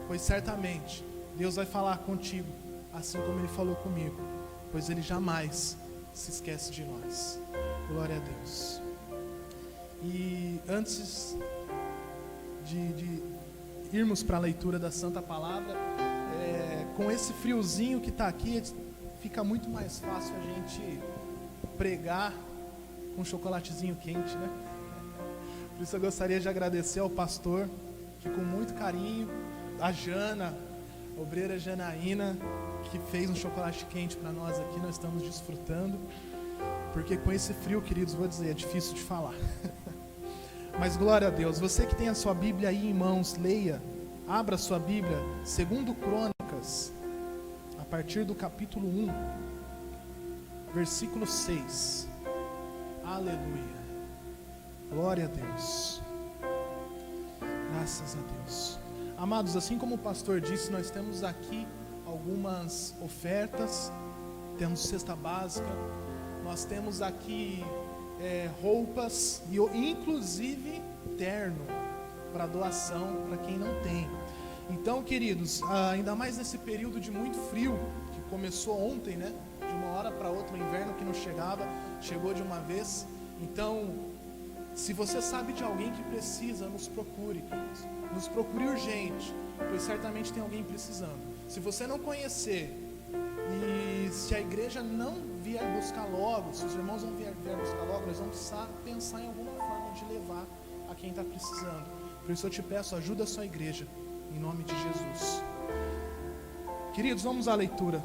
pois certamente Deus vai falar contigo, assim como Ele falou comigo, pois Ele jamais se esquece de nós. Glória a Deus. E antes de irmos para a leitura da Santa Palavra, com esse friozinho que está aqui, fica muito mais fácil a gente pregar com um chocolatezinho quente, né? Por isso eu gostaria de agradecer ao pastor, que com muito carinho, a Jana, a obreira Janaína, que fez um chocolate quente para nós aqui, nós estamos desfrutando, porque com esse frio, queridos, vou dizer, é difícil de falar. Mas glória a Deus. Você que tem a sua Bíblia aí em mãos, leia, abra a sua Bíblia, 2 Crônicas, a partir do capítulo 1, versículo 6. Aleluia. Glória a Deus. Graças a Deus. Amados, assim como o pastor disse, nós temos aqui algumas ofertas, temos cesta básica, nós temos aqui roupas e inclusive terno para doação para quem não tem. Então, queridos, ainda mais nesse período de muito frio, que começou ontem, né? De uma hora para outra, o inverno que não chegava, chegou de uma vez. Então, se você sabe de alguém que precisa, nos procure, queridos. Nos procure urgente, pois certamente tem alguém precisando. Se você não conhecer, e se a igreja não vier buscar logo, se os irmãos não vier buscar logo, nós vamos precisar pensar em alguma forma de levar a quem está precisando. Por isso eu te peço, ajuda a sua igreja, em nome de Jesus. Queridos, vamos à leitura.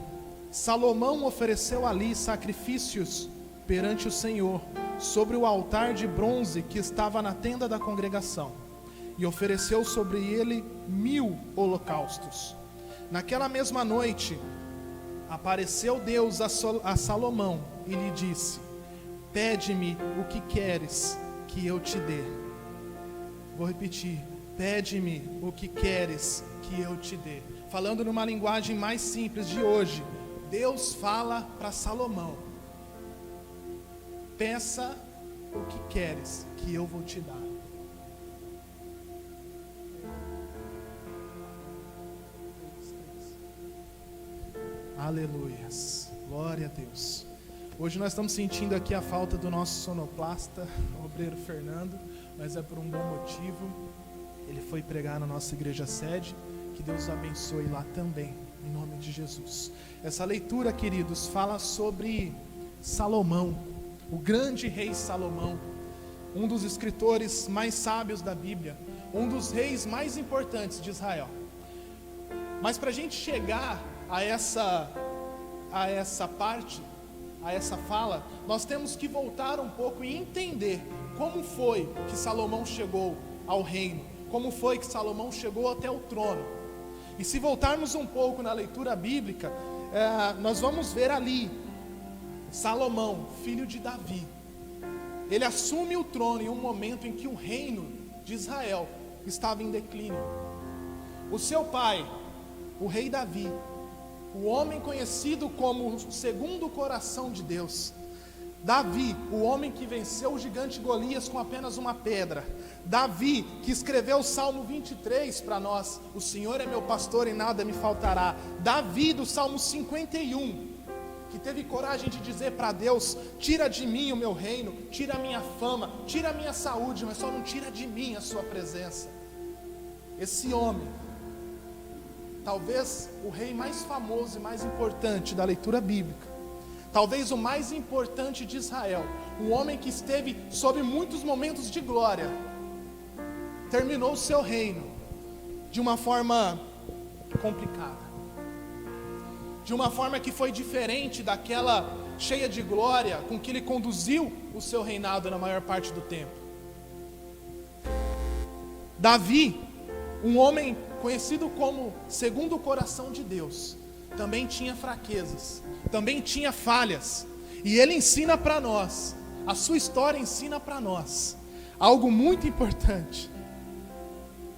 Salomão ofereceu ali sacrifícios perante o Senhor, sobre o altar de bronze que estava na tenda da congregação, e ofereceu sobre ele 1000 holocaustos. Naquela mesma noite, apareceu Deus a Salomão e lhe disse: pede-me o que queres que eu te dê. Vou repetir: pede-me o que queres que eu te dê. Falando numa linguagem mais simples de hoje, Deus fala para Salomão: peça o que queres que eu vou te dar. Aleluias, glória a Deus. Hoje nós estamos sentindo aqui a falta do nosso sonoplasta, o obreiro Fernando, mas é por um bom motivo. Ele foi pregar na nossa igreja sede. Que Deus o abençoe lá também, em nome de Jesus. Essa leitura, queridos, fala sobre Salomão, o grande rei Salomão, um dos escritores mais sábios da Bíblia, um dos reis mais importantes de Israel. Mas para a gente chegar a essa parte, a essa fala, nós temos que voltar um pouco e entender como foi que Salomão chegou ao reino, como foi que Salomão chegou até o trono. E se voltarmos um pouco na leitura bíblica, nós vamos ver ali Salomão, filho de Davi. Ele assume o trono em um momento em que o reino de Israel estava em declínio. O seu pai, o rei Davi, o homem conhecido como o segundo coração de Deus, Davi, o homem que venceu o gigante Golias com apenas uma pedra, Davi, que escreveu o Salmo 23 para nós: o Senhor é meu pastor e nada me faltará. Davi, do Salmo 51, que teve coragem de dizer para Deus: tira de mim o meu reino, tira a minha fama, tira a minha saúde, mas só não tira de mim a sua presença. Esse homem, talvez o rei mais famoso e mais importante da leitura bíblica, talvez o mais importante de Israel, um homem que esteve sob muitos momentos de glória, terminou o seu reino de uma forma complicada, de uma forma que foi diferente daquela cheia de glória com que ele conduziu o seu reinado na maior parte do tempo. Davi, um homem conhecido como segundo o coração de Deus, também tinha fraquezas, também tinha falhas, e ele ensina para nós, a sua história ensina para nós algo muito importante: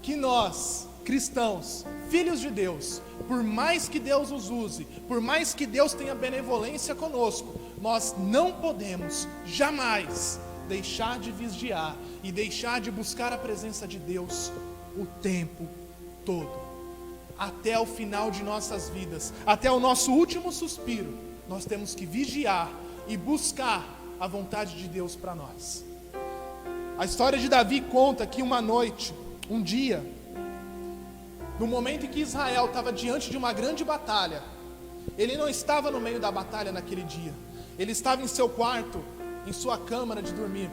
que nós, cristãos, filhos de Deus, por mais que Deus os use, por mais que Deus tenha benevolência conosco, nós não podemos jamais deixar de vigiar e deixar de buscar a presença de Deus o tempo todo, até o final de nossas vidas, até o nosso último suspiro. Nós temos que vigiar e buscar a vontade de Deus para nós. A história de Davi conta que uma noite, um dia, no momento em que Israel estava diante de uma grande batalha, ele não estava no meio da batalha naquele dia, ele estava em seu quarto, em sua câmara de dormir.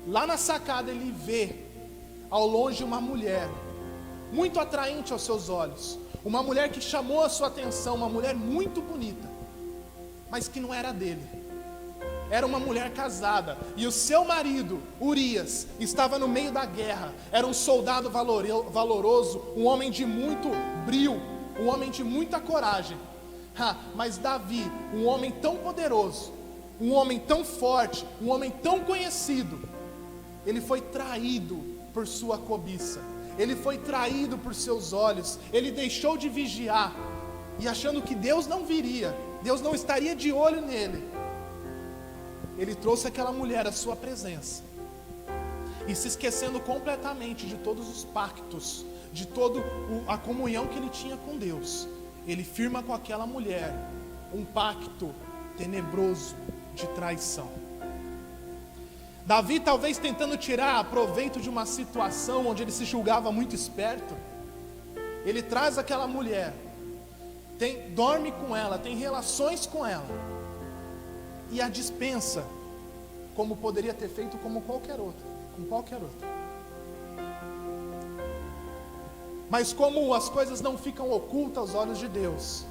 Lá na sacada ele vê ao longe uma mulher muito atraente aos seus olhos, uma mulher que chamou a sua atenção, uma mulher muito bonita, mas que não era dele. Era uma mulher casada, e o seu marido, Urias, estava no meio da guerra. Era um soldado valoroso, um homem de muito brio, um homem de muita coragem. Mas Davi, um homem tão poderoso, um homem tão forte, um homem tão conhecido, ele foi traído por sua cobiça, ele foi traído por seus olhos, ele deixou de vigiar, e achando que Deus não viria, Deus não estaria de olho nele, ele trouxe aquela mulher à sua presença, e se esquecendo completamente de todos os pactos, de toda a comunhão que ele tinha com Deus, ele firma com aquela mulher um pacto tenebroso de traição. Davi, talvez tentando tirar proveito de uma situação onde ele se julgava muito esperto, ele traz aquela mulher, dorme com ela, tem relações com ela, e a dispensa, como poderia ter feito com qualquer outra. Mas como as coisas não ficam ocultas aos olhos de Deus,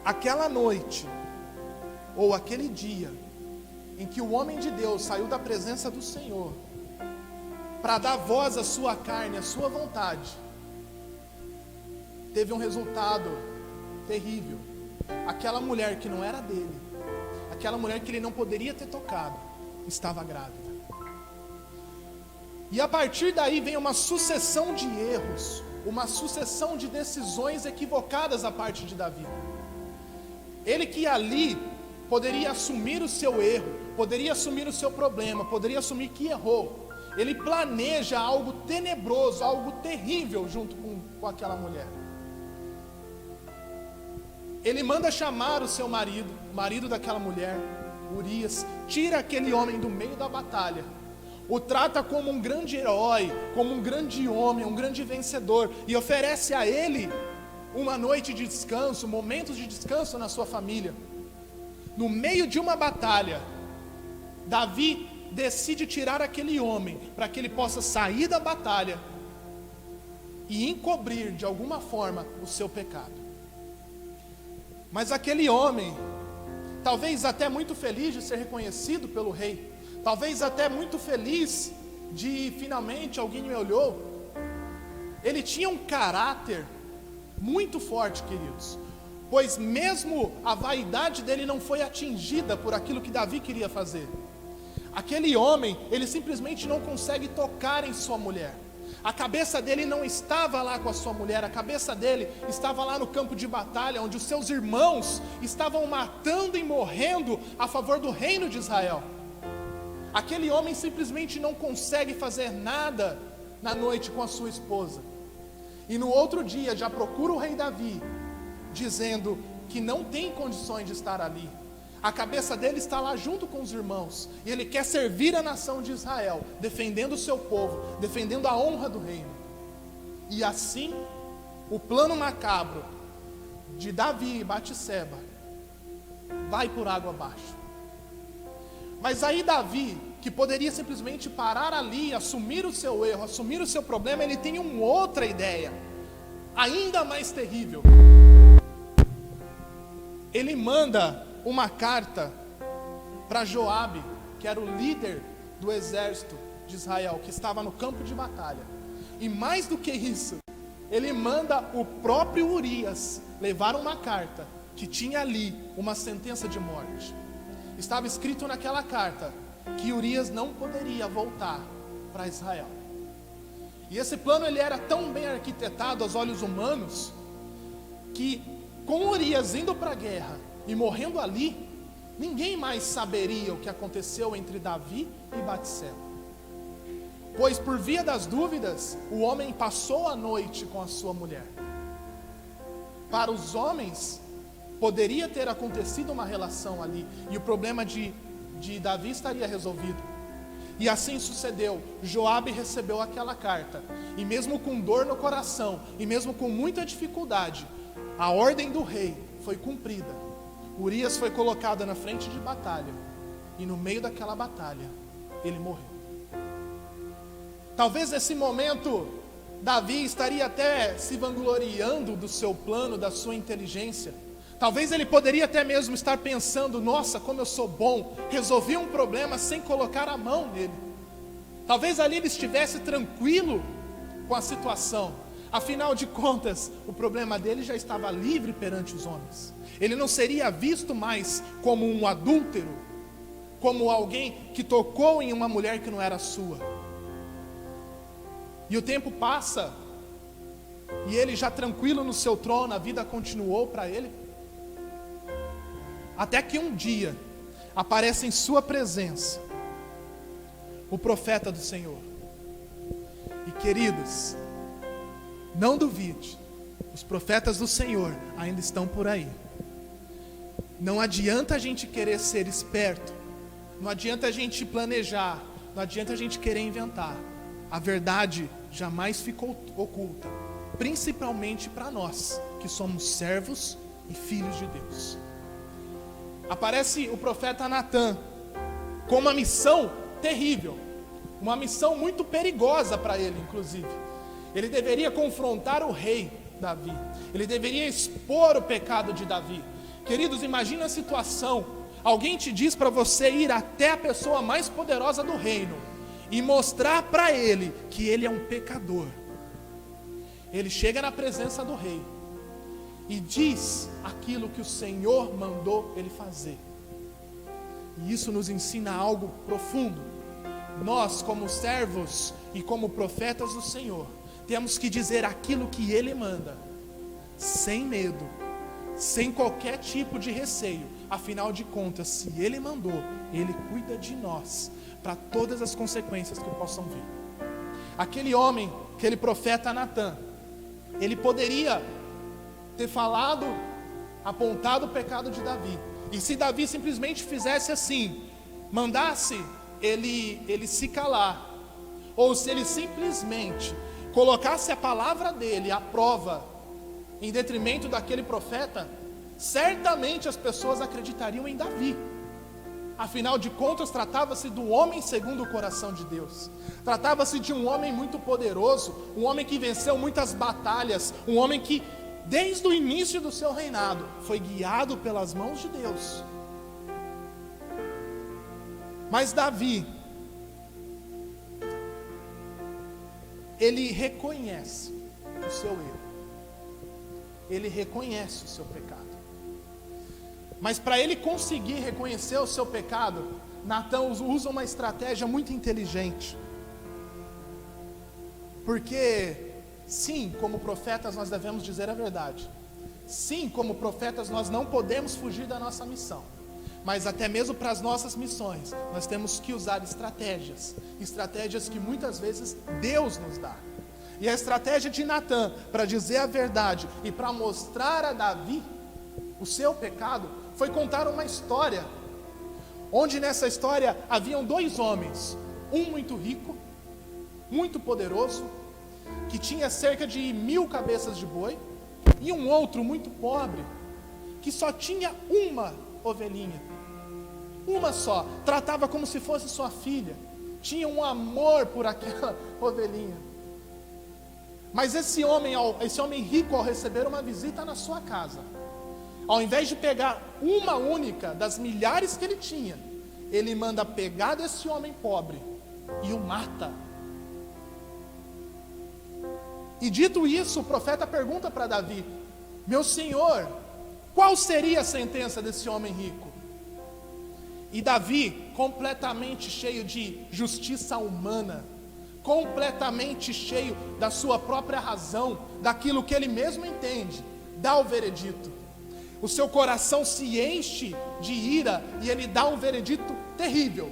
aquela noite, ou aquele dia, em que o homem de Deus saiu da presença do Senhor, para dar voz à sua carne, à sua vontade, teve um resultado terrível. Aquela mulher que não era dele, aquela mulher que ele não poderia ter tocado, estava grávida. E a partir daí vem uma sucessão de erros, uma sucessão de decisões equivocadas da parte de Davi. Ele que ali poderia assumir o seu erro, poderia assumir o seu problema, poderia assumir que errou. Ele planeja algo tenebroso, algo terrível junto com aquela mulher. Ele manda chamar o seu marido, o marido daquela mulher, Urias, tira aquele homem do meio da batalha, o trata como um grande herói, como um grande homem, um grande vencedor, e oferece a ele uma noite de descanso, momentos de descanso na sua família. No meio de uma batalha, Davi decide tirar aquele homem, para que ele possa sair da batalha e encobrir de alguma forma o seu pecado. Mas aquele homem, talvez até muito feliz de ser reconhecido pelo rei, talvez até muito feliz de finalmente alguém me olhou, ele tinha um caráter muito forte, queridos, pois mesmo a vaidade dele não foi atingida por aquilo que Davi queria fazer. Aquele homem, ele simplesmente não consegue tocar em sua mulher. A cabeça dele não estava lá com a sua mulher, a cabeça dele estava lá no campo de batalha, onde os seus irmãos estavam matando e morrendo a favor do reino de Israel. Aquele homem simplesmente não consegue fazer nada na noite com a sua esposa. E no outro dia já procura o rei Davi, dizendo que não tem condições de estar ali. A cabeça dele está lá junto com os irmãos, e ele quer servir a nação de Israel, defendendo o seu povo, defendendo a honra do reino. E assim, o plano macabro de Davi e Batseba vai por água abaixo. Mas aí Davi, que poderia simplesmente parar ali, assumir o seu erro, assumir o seu problema, ele tem uma outra ideia, ainda mais terrível. Ele manda uma carta para Joabe, que era o líder do exército de Israel, que estava no campo de batalha. E mais do que isso, ele manda o próprio Urias levar uma carta que tinha ali uma sentença de morte. Estava escrito naquela carta que Urias não poderia voltar para Israel. E esse plano ele era tão bem arquitetado aos olhos humanos, que com Urias indo para a guerra e morrendo ali, ninguém mais saberia o que aconteceu entre Davi e Batseba. Pois por via das dúvidas, o homem passou a noite com a sua mulher. Para os homens, poderia ter acontecido uma relação ali, e o problema de Davi estaria resolvido. E assim sucedeu. Joabe recebeu aquela carta, e mesmo com dor no coração, e mesmo com muita dificuldade, a ordem do rei foi cumprida. Urias foi colocado na frente de batalha, e no meio daquela batalha, ele morreu. Talvez nesse momento, Davi estaria até se vangloriando do seu plano, da sua inteligência. Talvez ele poderia até mesmo estar pensando: nossa, como eu sou bom, resolvi um problema sem colocar a mão nele. Talvez ali ele estivesse tranquilo com a situação. Afinal de contas, o problema dele já estava livre perante os homens. Ele não seria visto mais como um adúltero, como alguém que tocou em uma mulher que não era sua. E o tempo passa, e ele já tranquilo no seu trono, a vida continuou para ele. Até que um dia, aparece em sua presença o profeta do Senhor. E queridos, não duvide, os profetas do Senhor ainda estão por aí. Não adianta a gente querer ser esperto, não adianta a gente planejar, não adianta a gente querer inventar. A verdade jamais ficou oculta, principalmente para nós, que somos servos e filhos de Deus. Aparece o profeta Natã com uma missão terrível, uma missão muito perigosa para ele, inclusive. Ele deveria confrontar o rei Davi, ele deveria expor o pecado de Davi. Queridos, imagina a situação: alguém te diz para você ir até a pessoa mais poderosa do reino e mostrar para ele que ele é um pecador. Ele chega na presença do rei e diz aquilo que o Senhor mandou ele fazer. E isso nos ensina algo profundo. Nós, como servos e como profetas do Senhor, temos que dizer aquilo que Ele manda, sem medo, sem qualquer tipo de receio. Afinal de contas, se Ele mandou, Ele cuida de nós, para todas as consequências que possam vir. Aquele homem, aquele profeta Natã, ele poderia ter falado, apontado o pecado de Davi. E se Davi simplesmente fizesse assim, mandasse ele se calar, ou se ele simplesmente colocasse a palavra dele à prova, em detrimento daquele profeta, certamente as pessoas acreditariam em Davi. Afinal de contas, tratava-se do homem segundo o coração de Deus. Tratava-se de um homem muito poderoso, um homem que venceu muitas batalhas, um homem que, desde o início do seu reinado, foi guiado pelas mãos de Deus. Mas Davi, ele reconhece o seu erro. Ele reconhece o seu pecado. Mas para ele conseguir reconhecer o seu pecado, Natã usa uma estratégia muito inteligente. Porque, sim, como profetas nós devemos dizer a verdade. Sim, como profetas nós não podemos fugir da nossa missão. Mas até mesmo para as nossas missões, nós temos que usar estratégias. Estratégias que muitas vezes Deus nos dá. E a estratégia de Natã, para dizer a verdade e para mostrar a Davi o seu pecado, foi contar uma história, onde nessa história haviam dois homens, um muito rico, muito poderoso, que tinha cerca de 1000 cabeças de boi, e um outro muito pobre, que só tinha uma ovelhinha, uma só, tratava como se fosse sua filha, tinha um amor por aquela ovelhinha. Mas esse homem rico, ao receber uma visita na sua casa, ao invés de pegar uma única das milhares que ele tinha, ele manda pegar desse homem pobre e o mata. E dito isso, o profeta pergunta para Davi: meu senhor, qual seria a sentença desse homem rico? E Davi, completamente cheio de justiça humana, completamente cheio da sua própria razão, daquilo que ele mesmo entende, dá o veredito. O seu coração se enche de ira e ele dá um veredito terrível,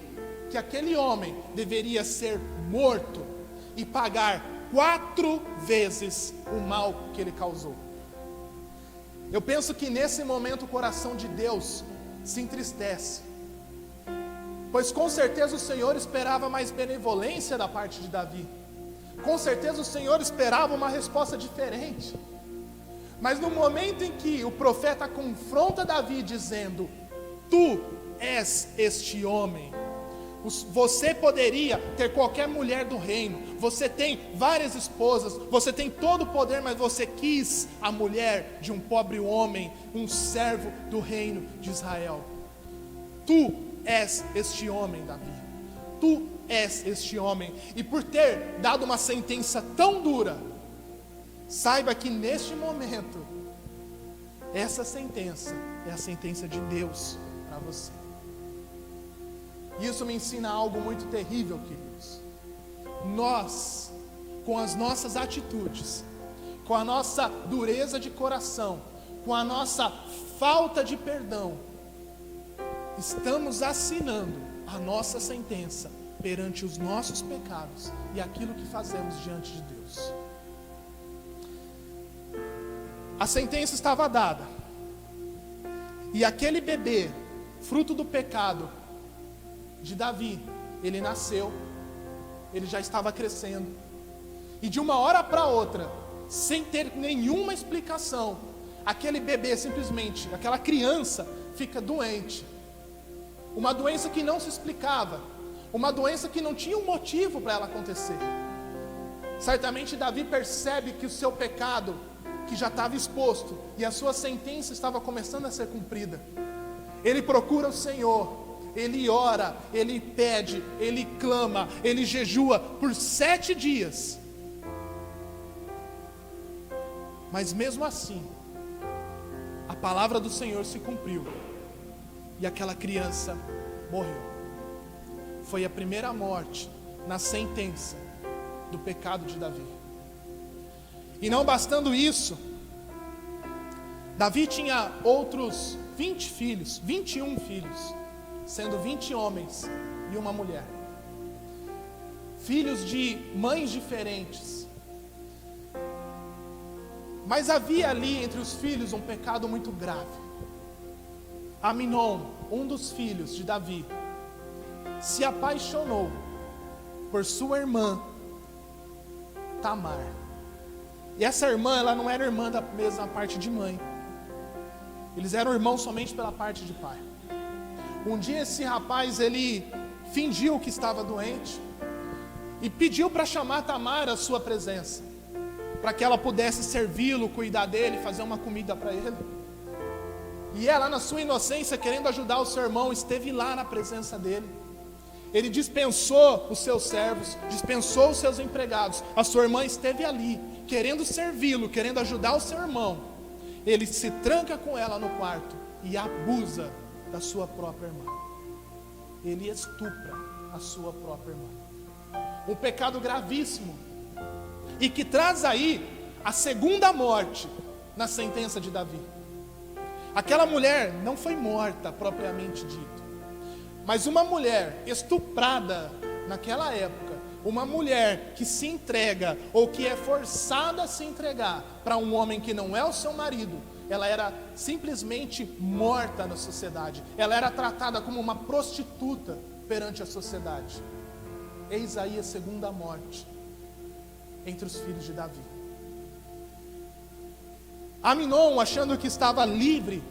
que aquele homem deveria ser morto e pagar 4 vezes o mal que ele causou. Eu penso que nesse momento o coração de Deus se entristece, pois com certeza o Senhor esperava mais benevolência da parte de Davi. Com certeza o Senhor esperava uma resposta diferente. Mas no momento em que o profeta confronta Davi dizendo: tu és este homem, você poderia ter qualquer mulher do reino, você tem várias esposas, você tem todo o poder, mas você quis a mulher de um pobre homem, um servo do reino de Israel. Tu és este homem, Davi, tu és este homem. E por ter dado uma sentença tão dura, saiba que neste momento, essa sentença é a sentença de Deus para você. Isso me ensina algo muito terrível, queridos. Nós, com as nossas atitudes, com a nossa dureza de coração, com a nossa falta de perdão, estamos assinando a nossa sentença perante os nossos pecados e aquilo que fazemos diante de Deus. A sentença estava dada, e aquele bebê, fruto do pecado de Davi, ele nasceu, ele já estava crescendo, e de uma hora para outra, sem ter nenhuma explicação, aquele bebê simplesmente, aquela criança fica doente, uma doença que não se explicava, uma doença que não tinha um motivo para ela acontecer. Certamente Davi percebe que o seu pecado, que já estava exposto, e a sua sentença estava começando a ser cumprida. Ele procura o Senhor, ele ora, ele pede, ele clama, ele jejua por 7 dias. Mas mesmo assim, palavra do Senhor se cumpriu e aquela criança morreu. Foi a primeira morte na sentença do pecado de Davi. E não bastando isso, Davi tinha outros 20 filhos, 21 filhos, sendo 20 homens e uma mulher. Filhos de mães diferentes. Mas havia ali entre os filhos um pecado muito grave. Aminon, um dos filhos de Davi, se apaixonou por sua irmã Tamar. E essa irmã, ela não era irmã da mesma parte de mãe. Eles eram irmãos somente pela parte de pai. Um dia esse rapaz, ele fingiu que estava doente e pediu para chamar Tamar à sua presença, para que ela pudesse servi-lo, cuidar dele, fazer uma comida para ele. E ela, na sua inocência, querendo ajudar o seu irmão, esteve lá na presença dele. Ele dispensou os seus servos, dispensou os seus empregados. A sua irmã esteve ali, querendo servi-lo, querendo ajudar o seu irmão. Ele se tranca com ela no quarto e abusa da sua própria irmã. Ele estupra a sua própria irmã. Um pecado gravíssimo, e que traz aí a segunda morte na sentença de Davi. Aquela mulher não foi morta propriamente dito, mas uma mulher estuprada naquela época, uma mulher que se entrega ou que é forçada a se entregar para um homem que não é o seu marido, ela era simplesmente morta na sociedade. Ela era tratada como uma prostituta perante a sociedade. Eis aí a segunda morte entre os filhos de Davi. Aminon, achando que estava livre,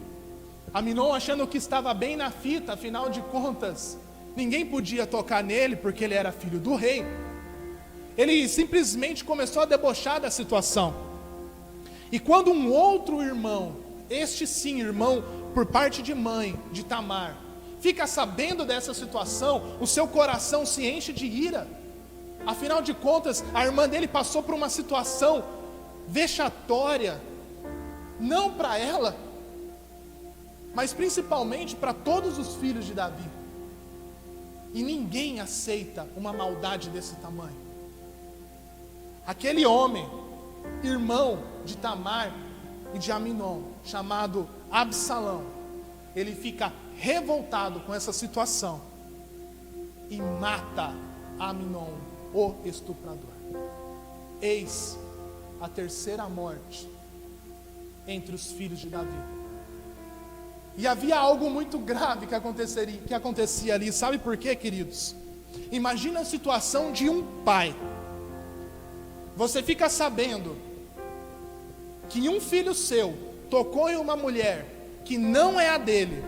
Aminon achando que estava bem na fita, afinal de contas, ninguém podia tocar nele porque ele era filho do rei. Ele simplesmente começou a debochar da situação. E quando um outro irmão, este sim irmão por parte de mãe, de Tamar, fica sabendo dessa situação, o seu coração se enche de ira. Afinal de contas, a irmã dele passou por uma situação vexatória, não para ela, mas principalmente para todos os filhos de Davi. E ninguém aceita uma maldade desse tamanho. Aquele homem, irmão de Tamar e de Aminon, chamado Absalão, ele fica revoltado com essa situação e mata Aminon, o estuprador. Eis a terceira morte entre os filhos de Davi. E havia algo muito grave que acontecia ali. Sabe por quê, queridos? Imagina a situação de um pai. Você fica sabendo que um filho seu tocou em uma mulher que não é a dele,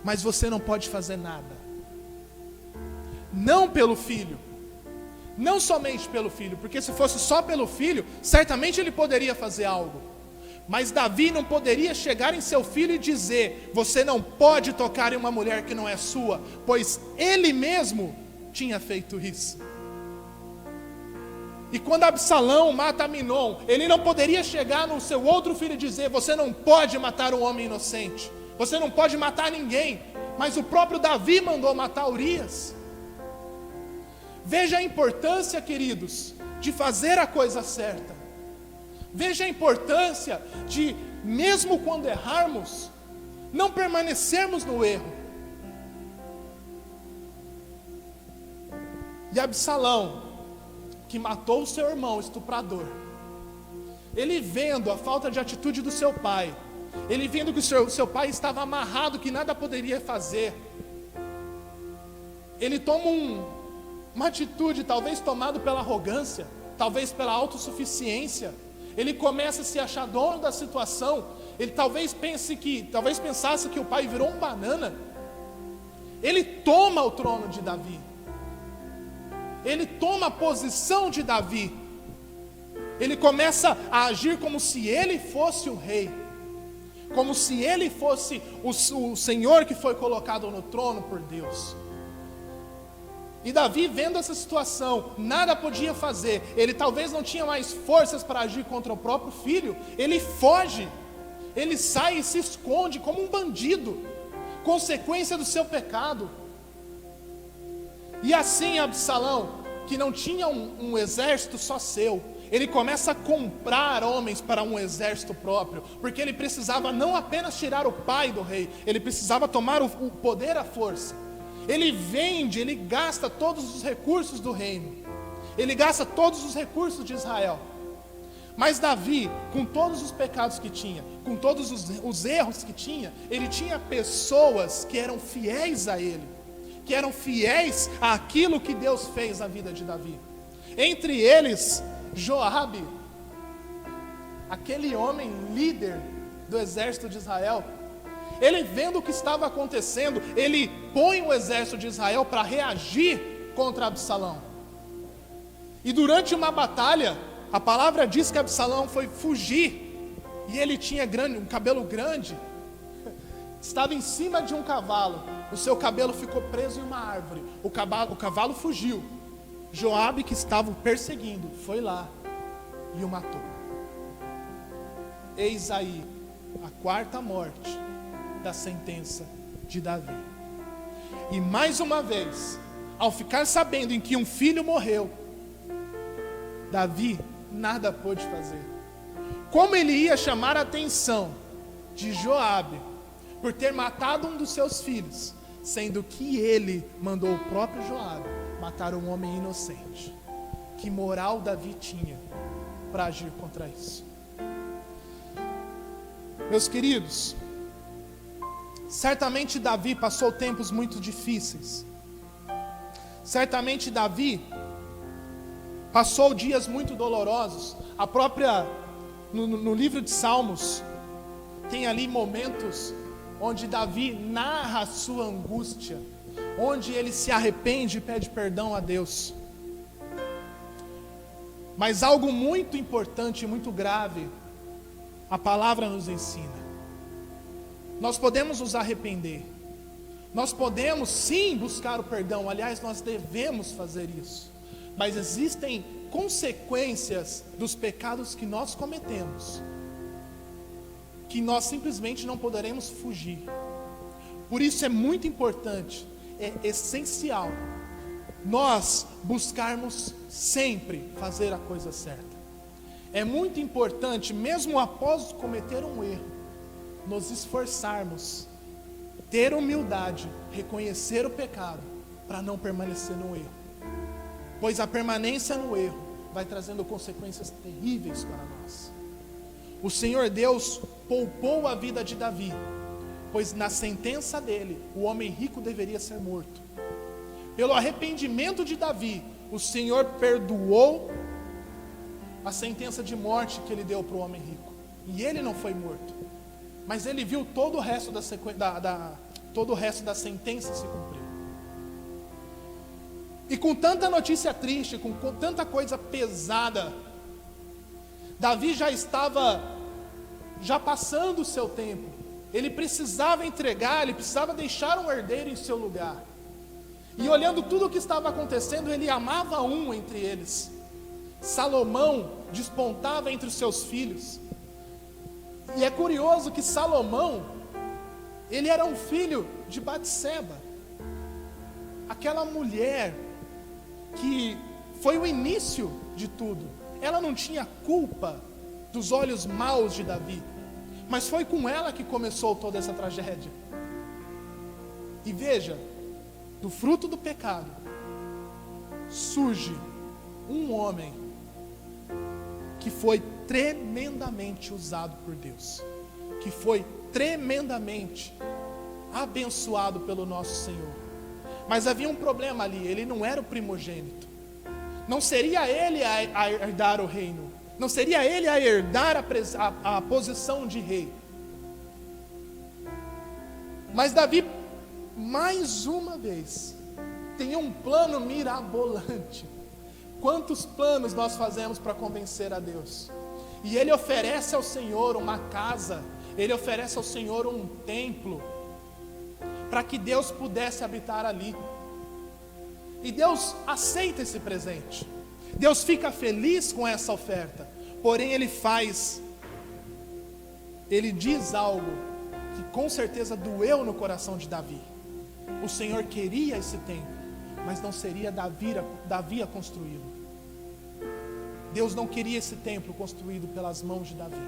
mas você não pode fazer nada. Não pelo filho, não somente pelo filho, porque se fosse só pelo filho, certamente ele poderia fazer algo. Mas Davi não poderia chegar em seu filho e dizer: você não pode tocar em uma mulher que não é sua, pois ele mesmo tinha feito isso. E quando Absalão mata Aminon, ele não poderia chegar no seu outro filho e dizer: você não pode matar um homem inocente, você não pode matar ninguém. Mas o próprio Davi mandou matar Urias. Veja a importância, queridos, de fazer a coisa certa. Veja a importância de, mesmo quando errarmos, não permanecermos no erro. E Absalão, que matou o seu irmão estuprador, ele vendo a falta de atitude do seu pai, ele vendo que o seu pai estava amarrado, que nada poderia fazer, ele toma uma atitude, talvez tomado pela arrogância, talvez pela autossuficiência. Ele começa a se achar dono da situação. Ele talvez pensasse que o pai virou um banana. Ele toma o trono de Davi. Ele toma a posição de Davi. Ele começa a agir como se ele fosse o rei, como se ele fosse o Senhor que foi colocado no trono por Deus. E Davi, vendo essa situação, nada podia fazer. Ele talvez não tinha mais forças para agir contra o próprio filho. Ele foge. ele sai e se esconde como um bandido, consequência do seu pecado. E assim Absalão, que não tinha um exército só seu, ele começa a comprar homens para um exército próprio, porque ele precisava não apenas tirar o pai do rei, ele precisava tomar o poder à força. Ele vende, ele gasta todos os recursos do reino, ele gasta todos os recursos de Israel. Mas Davi, com todos os pecados que tinha, com todos os erros que tinha, ele tinha pessoas que eram fiéis a ele, que eram fiéis àquilo que Deus fez na vida de Davi. Entre eles, Joabe, aquele homem líder do exército de Israel. Ele, vendo o que estava acontecendo, ele põe o exército de Israel para reagir contra Absalão. E durante uma batalha, a palavra diz que Absalão foi fugir, e ele tinha um cabelo grande, estava em cima de um cavalo, o seu cabelo ficou preso em uma árvore, o cavalo fugiu. Joabe, que estava o perseguindo, foi lá e o matou. Eis aí a quarta morte da sentença de Davi. E mais uma vez, ao ficar sabendo em que um filho morreu, Davi nada pôde fazer. Como ele ia chamar a atenção de Joabe por ter matado um dos seus filhos, sendo que ele mandou o próprio Joabe matar um homem inocente? Que moral Davi tinha para agir contra isso? Meus queridos, certamente Davi passou tempos muito difíceis. Certamente Davi passou dias muito dolorosos. A própria, no livro de Salmos, tem ali momentos onde Davi narra a sua angústia, onde ele se arrepende e pede perdão a Deus. Mas algo muito importante e muito grave, a palavra nos ensina. Nós podemos nos arrepender, nós podemos sim buscar o perdão, aliás, nós devemos fazer isso. Mas existem consequências dos pecados que nós cometemos, que nós simplesmente não poderemos fugir. Por isso é muito importante, é essencial, nós buscarmos sempre fazer a coisa certa. É muito importante, mesmo após cometer um erro, nos esforçarmos, ter humildade, reconhecer o pecado, para não permanecer no erro. Pois a permanência no erro vai trazendo consequências terríveis para nós. O Senhor Deus poupou a vida de Davi, pois na sentença dele, o homem rico deveria ser morto. Pelo arrependimento de Davi, o Senhor perdoou a sentença de morte que ele deu para o homem rico. E ele não foi morto, mas ele viu todo o resto todo o resto da sentença se cumprir. E com tanta notícia triste, com tanta coisa pesada, Davi já estava passando o seu tempo. Ele precisava entregar, ele precisava deixar um herdeiro em seu lugar. E olhando tudo o que estava acontecendo, ele amava um entre eles. Salomão despontava entre os seus filhos. E é curioso que Salomão, ele era um filho de Batseba, aquela mulher que foi o início de tudo. Ela não tinha culpa dos olhos maus de Davi, mas foi com ela que começou toda essa tragédia. E veja, do fruto do pecado surge um homem que foi tremendamente usado por Deus, que foi tremendamente abençoado pelo nosso Senhor. Mas havia um problema ali, ele não era o primogênito. Não seria ele a herdar o reino, não seria ele a herdar a posição de rei. Mas Davi, mais uma vez, tem um plano mirabolante. Quantos planos nós fazemos para convencer a Deus? E ele oferece ao Senhor uma casa, ele oferece ao Senhor um templo, para que Deus pudesse habitar ali. E Deus aceita esse presente, Deus fica feliz com essa oferta. Porém ele faz ele diz algo que com certeza doeu no coração de Davi. O Senhor queria esse templo, mas não seria Davi a construí-lo. Deus não queria esse templo construído pelas mãos de Davi.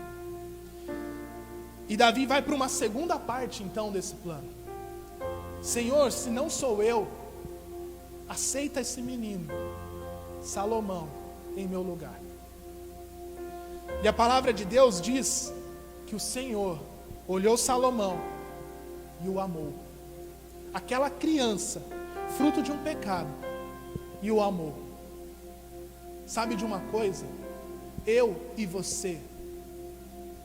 E Davi vai para uma segunda parte então desse plano. Senhor, se não sou eu, aceita esse menino, Salomão, em meu lugar. E a palavra de Deus diz que o Senhor olhou Salomão e o amou. Aquela criança, fruto de um pecado, e o amou. Sabe de uma coisa? Eu e você,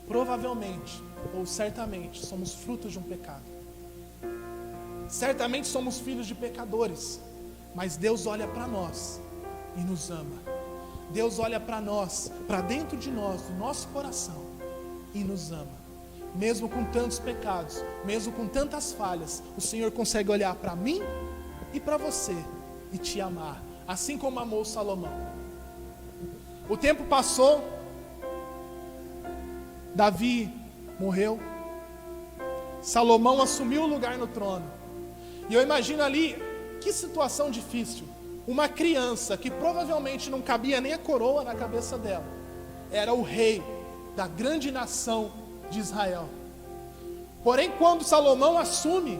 provavelmente, ou certamente, somos frutos de um pecado. Certamente somos filhos de pecadores, mas Deus olha para nós e nos ama. Deus olha para nós, para dentro de nós, do nosso coração, e nos ama. Mesmo com tantos pecados, mesmo com tantas falhas, o Senhor consegue olhar para mim e para você e te amar, assim como amou Salomão. O tempo passou, Davi morreu, Salomão assumiu o lugar no trono. E eu imagino ali, que situação difícil. Uma criança que provavelmente não cabia nem a coroa na cabeça dela, era o rei da grande nação de Israel. Porém, quando Salomão assume,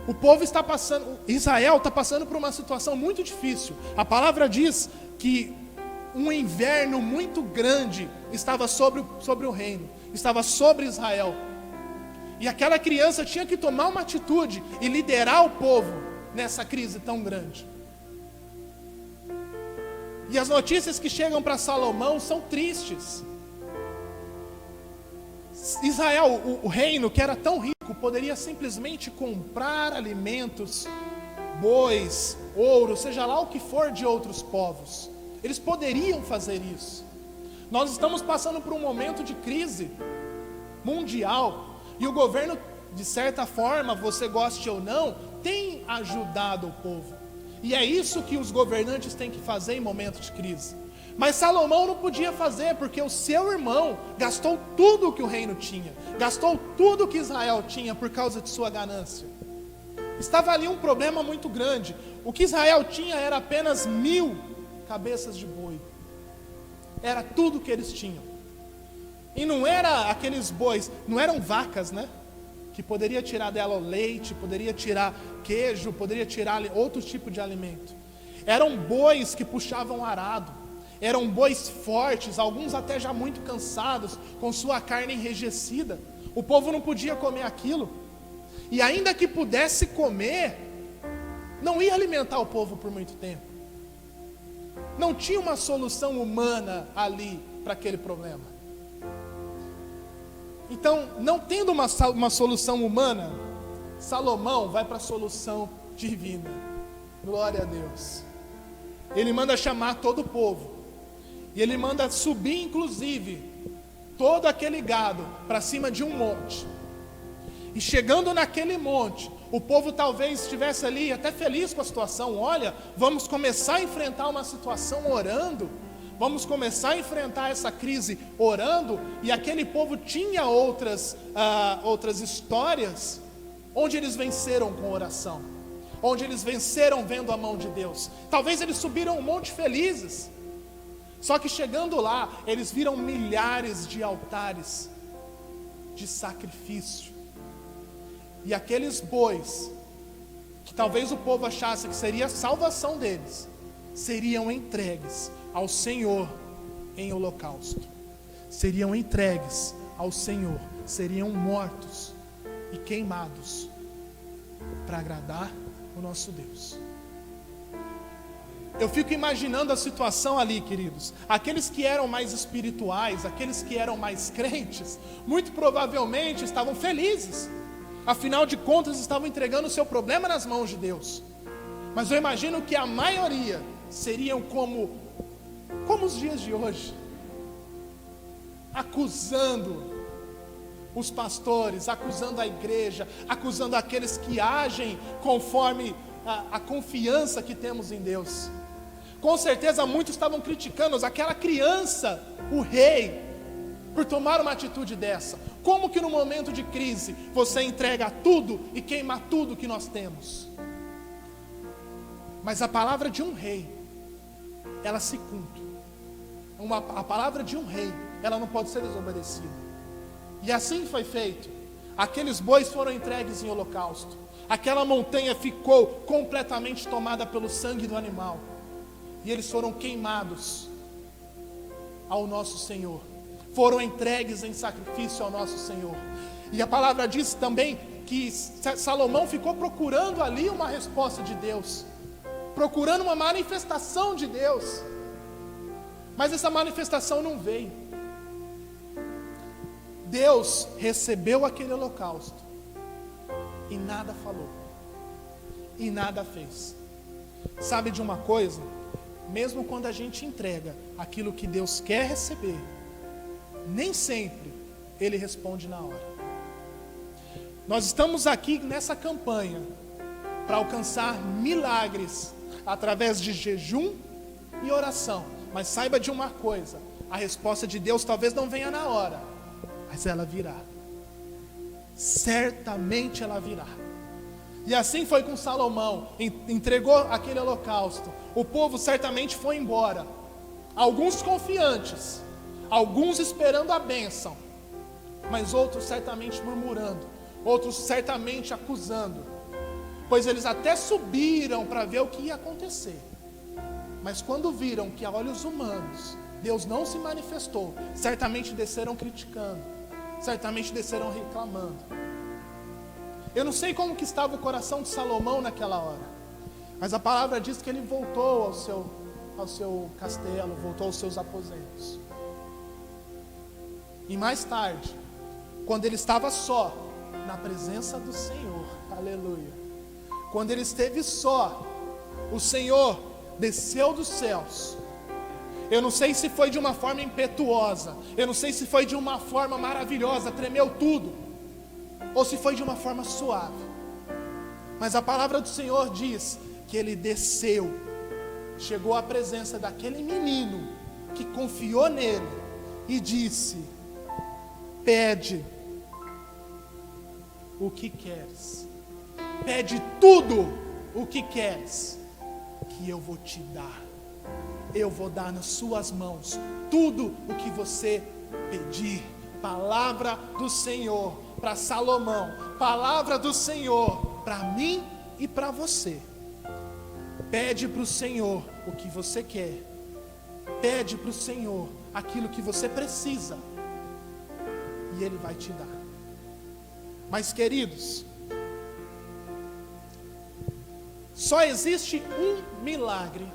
o povo está passando, Israel está passando por uma situação muito difícil. A palavra diz que um inverno muito grande estava sobre o reino, estava sobre Israel. E aquela criança tinha que tomar uma atitude e liderar o povo nessa crise tão grande. E as notícias que chegam para Salomão são tristes. Israel, o reino que era tão rico, poderia simplesmente comprar alimentos, bois, ouro, seja lá o que for de outros povos. Eles poderiam fazer isso. Nós estamos passando por um momento de crise mundial, e o governo, de certa forma, você goste ou não, tem ajudado o povo. E é isso que os governantes têm que fazer em momentos de crise. Mas Salomão não podia fazer, porque o seu irmão gastou tudo o que o reino tinha, gastou tudo o que Israel tinha por causa de sua ganância. Estava ali um problema muito grande. O que Israel tinha era apenas 1000 cabeças de boi. Era tudo que eles tinham. E não era aqueles bois, não eram vacas, né? Que poderia tirar dela o leite, poderia tirar queijo, poderia tirar outro tipo de alimento. Eram bois que puxavam arado. Eram bois fortes, alguns até já muito cansados, com sua carne enrijecida. O povo não podia comer aquilo. E ainda que pudesse comer, não ia alimentar o povo por muito tempo. Não tinha uma solução humana ali para aquele problema. Então, não tendo uma solução humana, Salomão vai para a solução divina. Glória a Deus. Ele manda chamar todo o povo. E ele manda subir, inclusive, todo aquele gado para cima de um monte. E chegando naquele monte, o povo talvez estivesse ali até feliz com a situação. Olha, vamos começar a enfrentar uma situação orando. Vamos começar a enfrentar essa crise orando. E aquele povo tinha outras histórias onde eles venceram com oração, onde eles venceram vendo a mão de Deus. Talvez eles subiram um monte felizes. Só que chegando lá, eles viram milhares de altares de sacrifício. E aqueles bois, que talvez o povo achasse que seria a salvação deles, seriam entregues ao Senhor em holocausto. Seriam entregues ao Senhor, seriam mortos e queimados para agradar o nosso Deus. Eu fico imaginando a situação ali, queridos. Aqueles que eram mais espirituais, aqueles que eram mais crentes, muito provavelmente estavam felizes. Afinal de contas, estavam entregando o seu problema nas mãos de Deus. Mas eu imagino que a maioria seriam como os dias de hoje, acusando os pastores, acusando a igreja, acusando aqueles que agem conforme a confiança que temos em Deus. Com certeza muitos estavam criticando aquela criança, o rei, por tomar uma atitude dessa. Como que no momento de crise você entrega tudo e queima tudo que nós temos? Mas a palavra de um rei, ela se cumpre. A palavra de um rei, ela não pode ser desobedecida. E assim foi feito. Aqueles bois foram entregues em holocausto. Aquela montanha ficou completamente tomada pelo sangue do animal. E eles foram queimados ao nosso Senhor. Foram entregues em sacrifício ao nosso Senhor. E a palavra diz também que Salomão ficou procurando ali uma resposta de Deus, procurando uma manifestação de Deus. Mas essa manifestação não veio. Deus recebeu aquele holocausto e nada falou, e nada fez. Sabe de uma coisa? Mesmo quando a gente entrega aquilo que Deus quer receber, nem sempre Ele responde na hora. Nós estamos aqui nessa campanha para alcançar milagres através de jejum e oração. Mas saiba de uma coisa: a resposta de Deus talvez não venha na hora, mas ela virá. Certamente ela virá. E assim foi com Salomão. Entregou aquele holocausto. O povo certamente foi embora. Alguns confiantes, alguns esperando a bênção, mas outros certamente murmurando, outros certamente acusando, pois eles até subiram para ver o que ia acontecer. Mas quando viram que a olhos humanos Deus não se manifestou, certamente desceram criticando, certamente desceram reclamando. Eu não sei como que estava o coração de Salomão naquela hora, mas a palavra diz que ele voltou ao seu castelo, voltou aos seus aposentos. E mais tarde, quando ele estava só, na presença do Senhor, aleluia, quando ele esteve só, o Senhor desceu dos céus. Eu não sei se foi de uma forma impetuosa, eu não sei se foi de uma forma maravilhosa, tremeu tudo, ou se foi de uma forma suave, mas a palavra do Senhor diz que ele desceu, chegou à presença daquele menino que confiou nele e disse: pede o que queres, pede tudo o que queres, que eu vou te dar. Eu vou dar nas suas mãos tudo o que você pedir. Palavra do Senhor para Salomão, palavra do Senhor para mim e para você. Pede para o Senhor o que você quer, pede para o Senhor aquilo que você precisa, e Ele vai te dar. Mas queridos, só existe um milagre,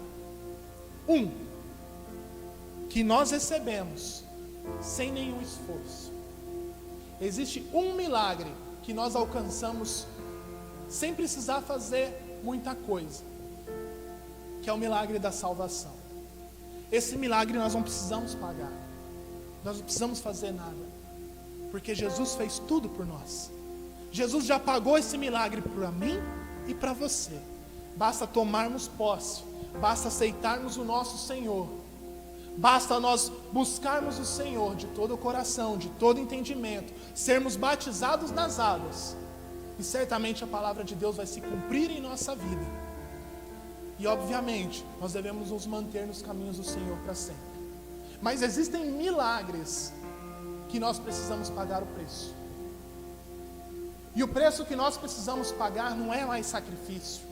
que nós recebemos sem nenhum esforço. Existe um milagre que nós alcançamos sem precisar fazer muita coisa, que é o milagre da salvação. Esse milagre nós não precisamos pagar, nós não precisamos fazer nada, porque Jesus fez tudo por nós. Jesus já pagou esse milagre para mim e para você. Basta tomarmos posse, basta aceitarmos o nosso Senhor, basta nós buscarmos o Senhor de todo o coração, de todo entendimento, sermos batizados nas águas, e certamente a palavra de Deus vai se cumprir em nossa vida. E obviamente nós devemos nos manter nos caminhos do Senhor para sempre. Mas existem milagres que nós precisamos pagar o preço. E o preço que nós precisamos pagar não é mais sacrifício.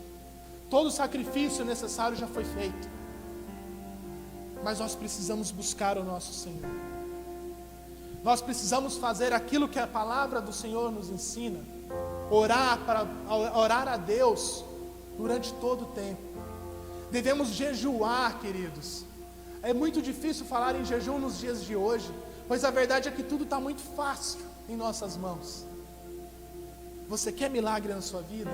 Todo sacrifício necessário já foi feito. Mas nós precisamos buscar o nosso Senhor. Nós precisamos fazer aquilo que a palavra do Senhor nos ensina. Orar a Deus durante todo o tempo. Devemos jejuar, queridos. É muito difícil falar em jejum nos dias de hoje, pois a verdade é que tudo está muito fácil em nossas mãos. Você quer milagre na sua vida?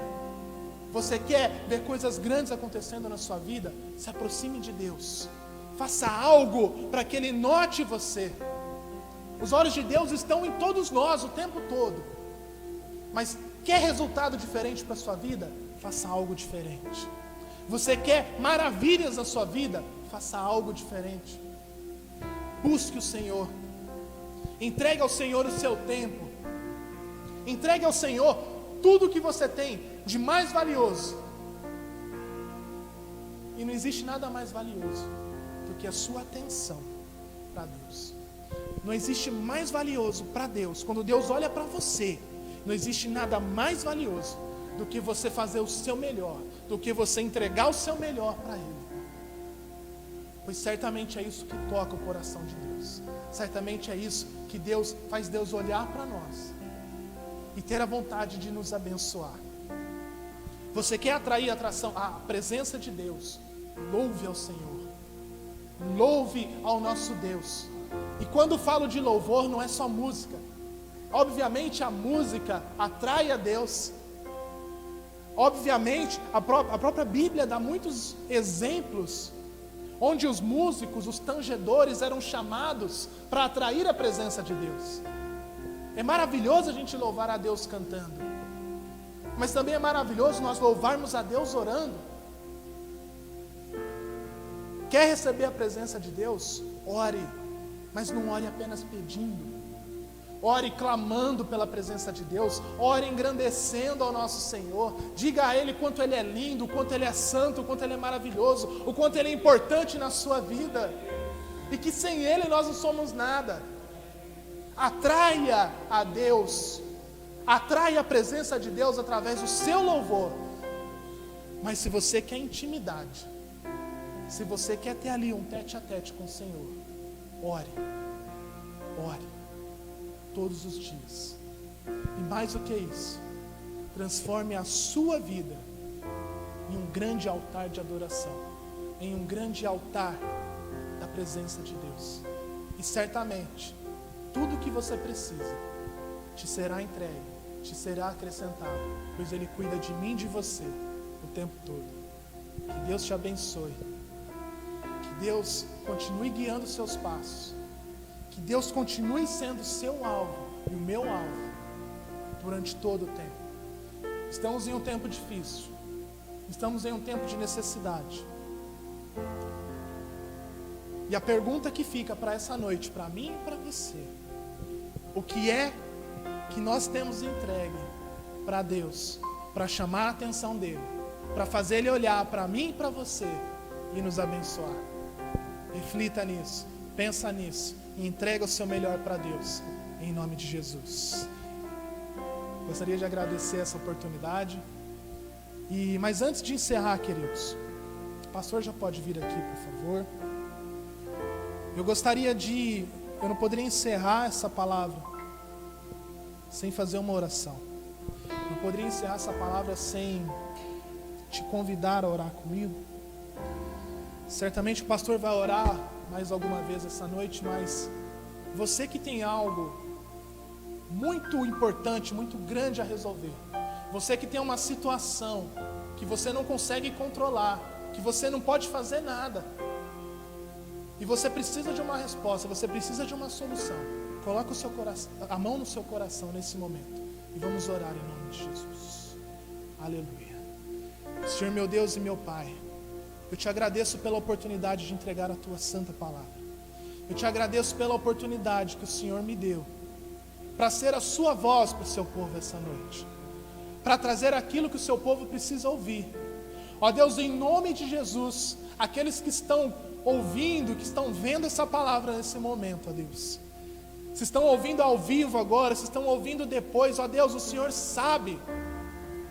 Você quer ver coisas grandes acontecendo na sua vida? Se aproxime de Deus. Faça algo para que Ele note você. Os olhos de Deus estão em todos nós o tempo todo. Mas quer resultado diferente para a sua vida? Faça algo diferente. Você quer maravilhas na sua vida? Faça algo diferente. Busque o Senhor. Entregue ao Senhor o seu tempo. Entregue ao Senhor tudo que você tem de mais valioso. E não existe nada mais valioso do que a sua atenção para Deus. Não existe mais valioso para Deus. Quando Deus olha para você, não existe nada mais valioso do que você fazer o seu melhor, do que você entregar o seu melhor para Ele. Pois certamente é isso que toca o coração de Deus. Certamente é isso que faz Deus olhar para nós e ter a vontade de nos abençoar. Você quer atrair a presença de Deus? Louve ao Senhor. Louve ao nosso Deus. E quando falo de louvor, não é só música. Obviamente a música atrai a Deus. Obviamente a própria Bíblia dá muitos exemplos onde os músicos, os tangedores eram chamados para atrair a presença de Deus. É maravilhoso a gente louvar a Deus cantando, mas também é maravilhoso nós louvarmos a Deus orando. Quer receber a presença de Deus? Ore, mas não ore apenas pedindo. Ore clamando pela presença de Deus. Ore engrandecendo ao nosso Senhor. Diga a Ele quanto Ele é lindo, o quanto Ele é santo, o quanto Ele é maravilhoso, o quanto Ele é importante na sua vida, e que sem Ele nós não somos nada. Atraia a Deus, atraia a presença de Deus através do seu louvor. Mas se você quer intimidade, se você quer ter ali um tete a tete com o Senhor, ore todos os dias. E mais do que isso, transforme a sua vida em um grande altar de adoração, em um grande altar da presença de Deus. E certamente tudo que você precisa te será entregue, te será acrescentado, pois Ele cuida de mim e de você o tempo todo. Que Deus te abençoe, que Deus continue guiando os seus passos, que Deus continue sendo o seu alvo e o meu alvo durante todo o tempo. Estamos em um tempo difícil, estamos em um tempo de necessidade. E a pergunta que fica para essa noite, para mim e para você: o que é que nós temos entregue para Deus, para chamar a atenção dEle, para fazer Ele olhar para mim e para você e nos abençoar? Reflita nisso, pensa nisso e entrega o seu melhor para Deus, em nome de Jesus. Gostaria de agradecer essa oportunidade. Mas antes de encerrar, queridos, o pastor já pode vir aqui, por favor. Eu não poderia encerrar essa palavra sem fazer uma oração. Não poderia encerrar essa palavra sem te convidar a orar comigo. Certamente o pastor vai orar mais alguma vez essa noite, mas você que tem algo muito importante, muito grande a resolver, você que tem uma situação que você não consegue controlar, que você não pode fazer nada, e você precisa de uma resposta, você precisa de uma solução, coloque a mão no seu coração nesse momento e vamos orar em nome de Jesus. Aleluia. Senhor meu Deus e meu Pai, eu te agradeço pela oportunidade de entregar a tua santa palavra. Eu te agradeço pela oportunidade que o Senhor me deu para ser a sua voz para o seu povo essa noite, para trazer aquilo que o seu povo precisa ouvir. Ó Deus, em nome de Jesus, aqueles que estão ouvindo, que estão vendo essa palavra nesse momento, ó Deus, se estão ouvindo ao vivo agora, se estão ouvindo depois, ó Deus, o Senhor sabe,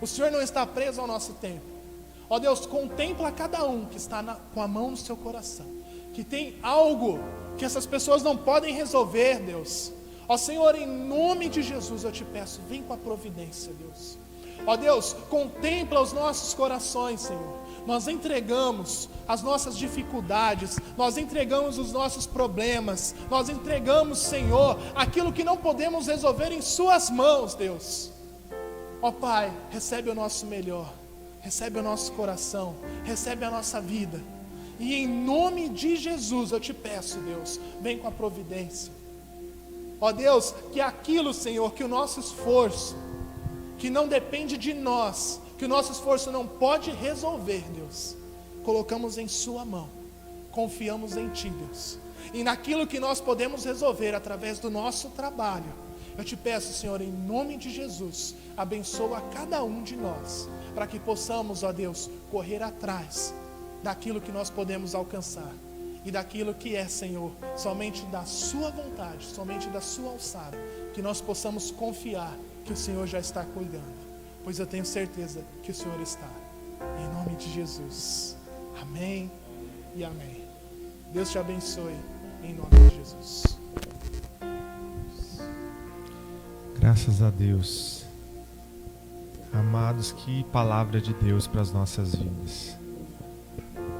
o Senhor não está preso ao nosso tempo. Ó Deus, contempla cada um que está com a mão no seu coração, que tem algo que essas pessoas não podem resolver, Deus. Ó Senhor, em nome de Jesus eu te peço, vem com a providência, Deus. Ó Deus, contempla os nossos corações, Senhor. Nós entregamos as nossas dificuldades, nós entregamos os nossos problemas, nós entregamos, Senhor, aquilo que não podemos resolver em suas mãos, Deus. Ó Pai, recebe o nosso melhor, recebe o nosso coração, recebe a nossa vida. E em nome de Jesus eu te peço, Deus, vem com a providência. Ó Deus, que aquilo, Senhor, que o nosso esforço, que não depende de nós, que o nosso esforço não pode resolver, Deus, colocamos em sua mão, confiamos em Ti, Deus. E naquilo que nós podemos resolver através do nosso trabalho, Eu te peço, Senhor, em nome de Jesus, abençoa cada um de nós, para que possamos, ó Deus, correr atrás daquilo que nós podemos alcançar e daquilo que é, Senhor, somente da sua vontade, somente da sua alçada, que nós possamos confiar que o Senhor já está cuidando, pois eu tenho certeza que o Senhor está. Em nome de Jesus, amém e amém. Deus te abençoe, em nome de Jesus. Graças a Deus. Amados, que palavra de Deus para as nossas vidas.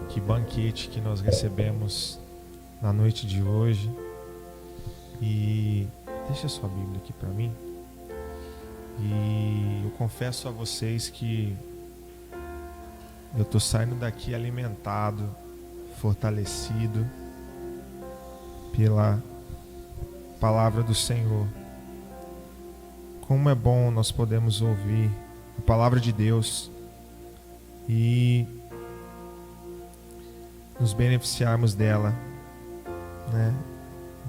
Que banquete que nós recebemos na noite de hoje. E deixa a sua Bíblia aqui para mim. E eu confesso a vocês que eu estou saindo daqui alimentado, fortalecido pela palavra do Senhor. Como é bom nós podemos ouvir a palavra de Deus e nos beneficiarmos dela, né?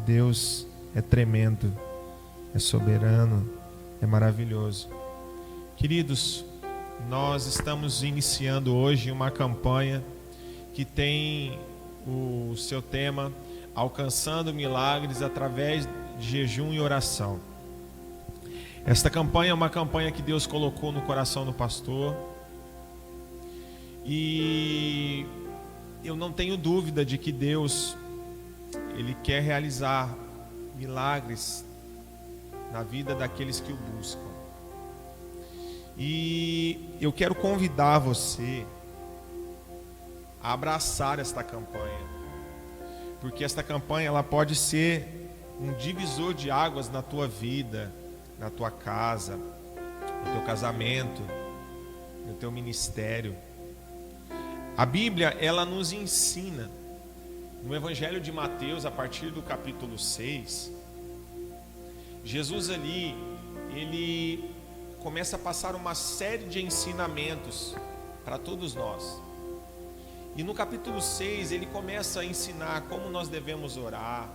Deus é tremendo, é soberano, é maravilhoso. Queridos, nós estamos iniciando hoje uma campanha que tem o seu tema Alcançando Milagres através de jejum e oração. Esta campanha é uma campanha que Deus colocou no coração do pastor e eu não tenho dúvida de que Deus, Ele quer realizar milagres na vida daqueles que o buscam. E eu quero convidar você a abraçar esta campanha, porque esta campanha ela pode ser um divisor de águas na tua vida, na tua casa, no teu casamento, no teu ministério. A Bíblia, ela nos ensina, no Evangelho de Mateus, a partir do capítulo 6, Jesus ali, ele começa a passar uma série de ensinamentos para todos nós. E no capítulo 6, ele começa a ensinar como nós devemos orar,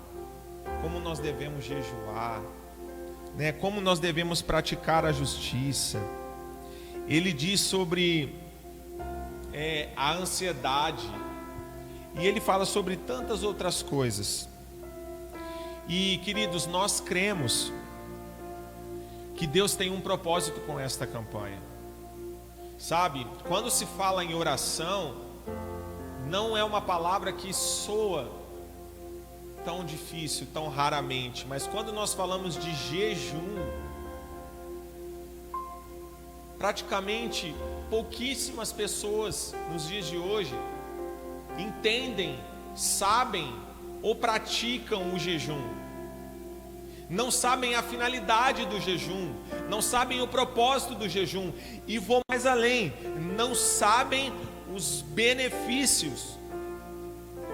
como nós devemos jejuar, né, como nós devemos praticar a justiça. Ele diz sobre a ansiedade e ele fala sobre tantas outras coisas. E queridos, nós cremos que Deus tem um propósito com esta campanha. Sabe, quando se fala em oração, não é uma palavra que soa tão difícil, tão raramente, mas quando nós falamos de jejum, praticamente pouquíssimas pessoas nos dias de hoje entendem, sabem ou praticam o jejum. Não sabem a finalidade do jejum, não sabem o propósito do jejum, e vou mais além, não sabem os benefícios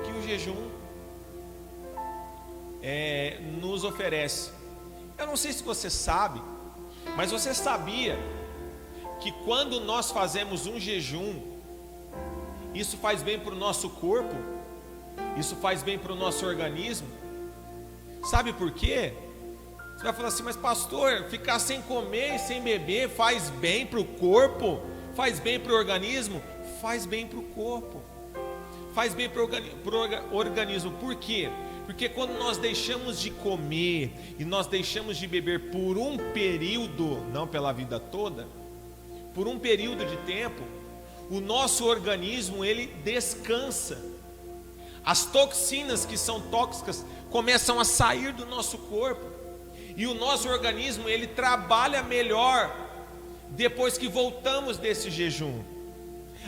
que o jejum nos oferece. Eu não sei se você sabe, mas você sabia que quando nós fazemos um jejum, isso faz bem para o nosso corpo, isso faz bem para o nosso organismo? Sabe por quê? Você vai falar assim, mas pastor, ficar sem comer e sem beber faz bem para o corpo? Faz bem para o organismo? Faz bem para o corpo, faz bem para o organismo. Por quê? Porque quando nós deixamos de comer e nós deixamos de beber por um período, não pela vida toda, por um período de tempo, o nosso organismo ele descansa. As toxinas que são tóxicas começam a sair do nosso corpo e o nosso organismo ele trabalha melhor depois que voltamos desse jejum.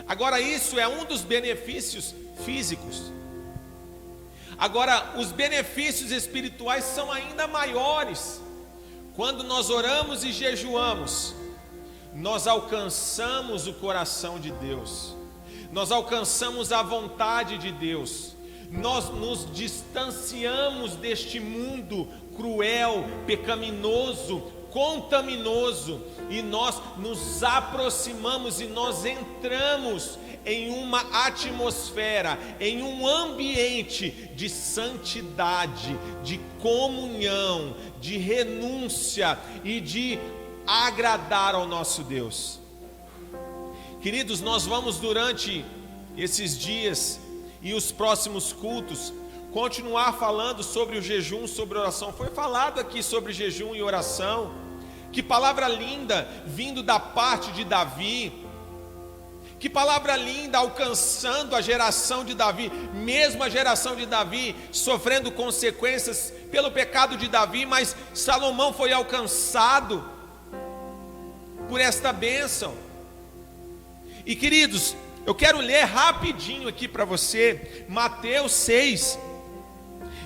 Agora, isso é um dos benefícios físicos. Agora, os benefícios espirituais são ainda maiores. Quando nós oramos e jejuamos, nós alcançamos o coração de Deus, nós alcançamos a vontade de Deus, nós nos distanciamos deste mundo cruel, pecaminoso, contaminoso, e nós nos aproximamos e nós entramos em uma atmosfera, em um ambiente de santidade, de comunhão, de renúncia e de agradar ao nosso Deus. Queridos, nós vamos durante esses dias e os próximos cultos continuar falando sobre o jejum, sobre oração. Foi falado aqui sobre jejum e oração. Que palavra linda vindo da parte de Davi. Que palavra linda alcançando a geração de Davi, mesmo a geração de Davi sofrendo consequências pelo pecado de Davi, mas Salomão foi alcançado por esta bênção. E queridos, eu quero ler rapidinho aqui para você, Mateus 6,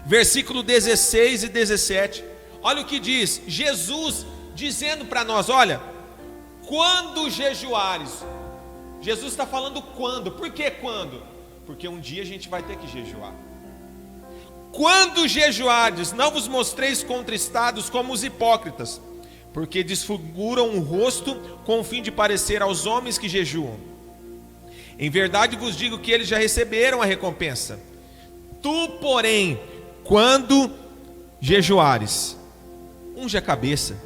versículo 16 e 17. Olha o que diz, Jesus dizendo para nós, olha, quando jejuares. Jesus está falando quando, por que quando? Porque um dia a gente vai ter que jejuar. Quando jejuares, não vos mostreis contristados como os hipócritas, porque desfiguram o rosto com o fim de parecer aos homens que jejuam. Em verdade vos digo que eles já receberam a recompensa. Tu, porém, quando jejuares, unge a cabeça,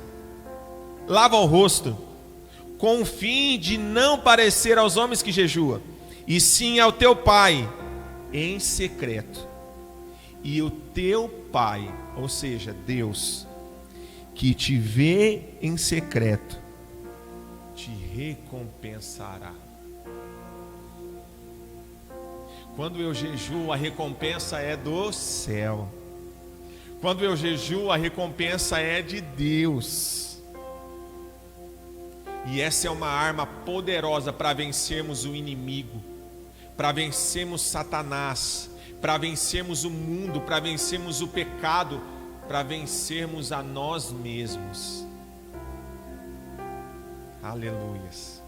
lava o rosto, com o fim de não parecer aos homens que jejuam, e sim ao teu Pai em secreto. E o teu Pai, ou seja, Deus, que te vê em secreto, te recompensará. Quando eu jejuo, a recompensa é do céu. Quando eu jejuo, a recompensa é de Deus. E essa é uma arma poderosa para vencermos o inimigo, para vencermos Satanás, para vencermos o mundo, para vencermos o pecado, para vencermos a nós mesmos. Aleluias.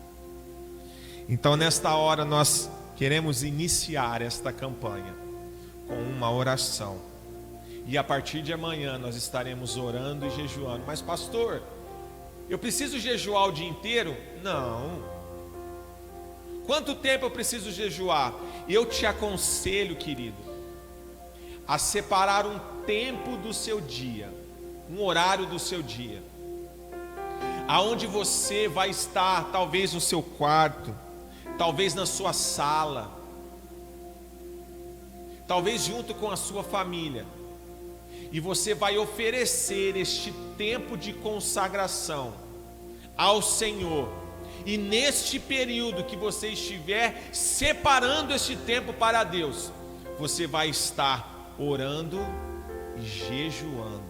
Então nesta hora nós queremos iniciar esta campanha com uma oração. E a partir de amanhã nós estaremos orando e jejuando. Mas pastor, eu preciso jejuar o dia inteiro? Não. Quanto tempo eu preciso jejuar? Eu te aconselho, querido, a separar um tempo do seu dia, um horário do seu dia, aonde você vai estar, talvez no seu quarto, talvez na sua sala, talvez junto com a sua família, e você vai oferecer este tempo de consagração ao Senhor. E neste período que você estiver separando este tempo para Deus, você vai estar orando e jejuando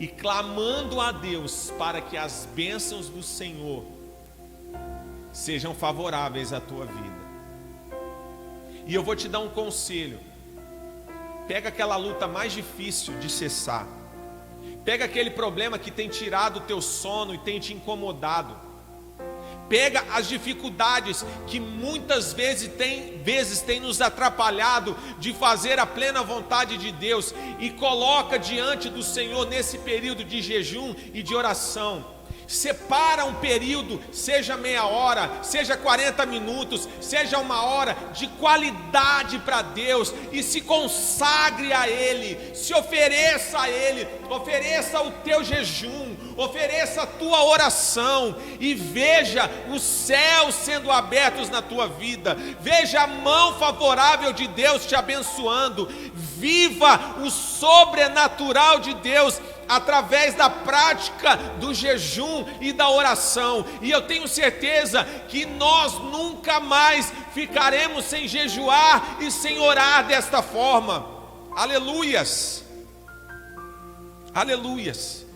e clamando a Deus para que as bênçãos do Senhor sejam favoráveis à tua vida. E eu vou te dar um conselho. Pega aquela luta mais difícil de cessar. Pega aquele problema que tem tirado o teu sono e tem te incomodado. Pega as dificuldades que muitas vezes tem nos atrapalhado de fazer a plena vontade de Deus, e coloca diante do Senhor nesse período de jejum e de oração. Separa um período, seja meia hora, seja 40 minutos, seja uma hora de qualidade para Deus, e se consagre a Ele, se ofereça a Ele, ofereça o teu jejum, ofereça a tua oração, e veja os céus sendo abertos na tua vida, veja a mão favorável de Deus te abençoando, viva o sobrenatural de Deus através da prática do jejum e da oração. E eu tenho certeza que nós nunca mais ficaremos sem jejuar e sem orar desta forma. Aleluias, aleluias.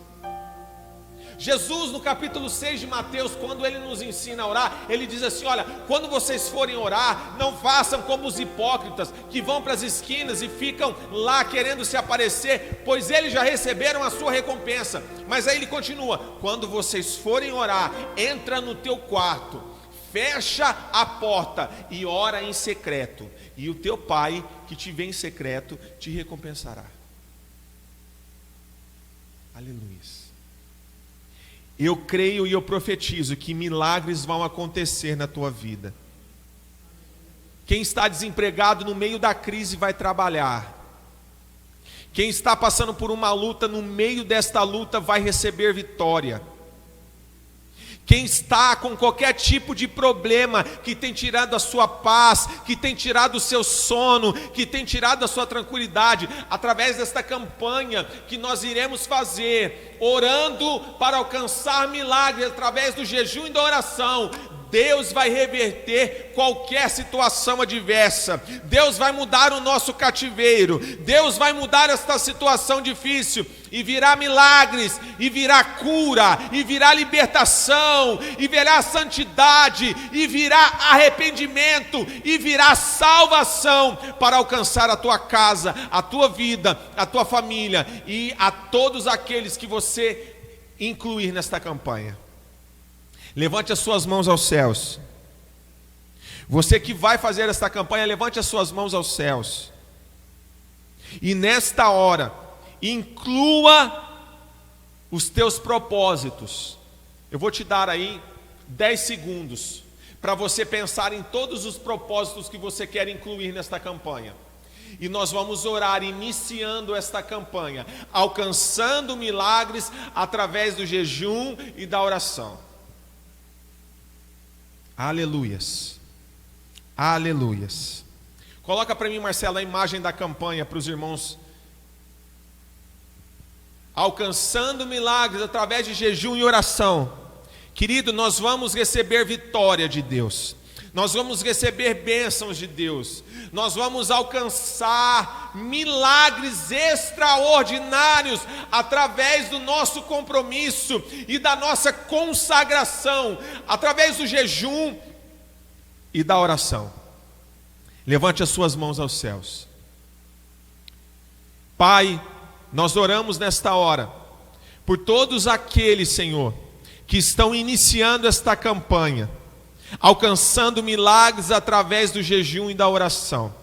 Jesus, no capítulo 6 de Mateus, quando ele nos ensina a orar, ele diz assim: olha, quando vocês forem orar, não façam como os hipócritas, que vão para as esquinas e ficam lá querendo se aparecer, pois eles já receberam a sua recompensa. Mas aí ele continua: quando vocês forem orar, entra no teu quarto, fecha a porta e ora em secreto, e o teu Pai que te vê em secreto te recompensará. Aleluia. Eu creio e eu profetizo que milagres vão acontecer na tua vida. Quem está desempregado no meio da crise vai trabalhar. Quem está passando por uma luta, no meio desta luta vai receber vitória. Quem está com qualquer tipo de problema que tem tirado a sua paz, que tem tirado o seu sono, que tem tirado a sua tranquilidade, através desta campanha que nós iremos fazer, orando para alcançar milagres através do jejum e da oração, Deus vai reverter qualquer situação adversa. Deus vai mudar o nosso cativeiro. Deus vai mudar esta situação difícil. E virá milagres, e virá cura, e virá libertação, e virá santidade, e virá arrependimento, e virá salvação para alcançar a tua casa, a tua vida, a tua família e a todos aqueles que você incluir nesta campanha. Levante as suas mãos aos céus. Você que vai fazer esta campanha, levante as suas mãos aos céus. E nesta hora, inclua os teus propósitos. Eu vou te dar aí 10 segundos para você pensar em todos os propósitos que você quer incluir nesta campanha. E nós vamos orar iniciando esta campanha, alcançando milagres através do jejum e da oração. Aleluias, aleluias. Coloca para mim, Marcelo, a imagem da campanha para os irmãos. Alcançando milagres através de jejum e oração. Querido, nós vamos receber vitória de Deus. Nós vamos receber bênçãos de Deus. Nós vamos alcançar milagres extraordinários através do nosso compromisso e da nossa consagração, através do jejum e da oração. Levante as suas mãos aos céus. Pai, nós oramos nesta hora por todos aqueles, Senhor, que estão iniciando esta campanha, alcançando milagres através do jejum e da oração.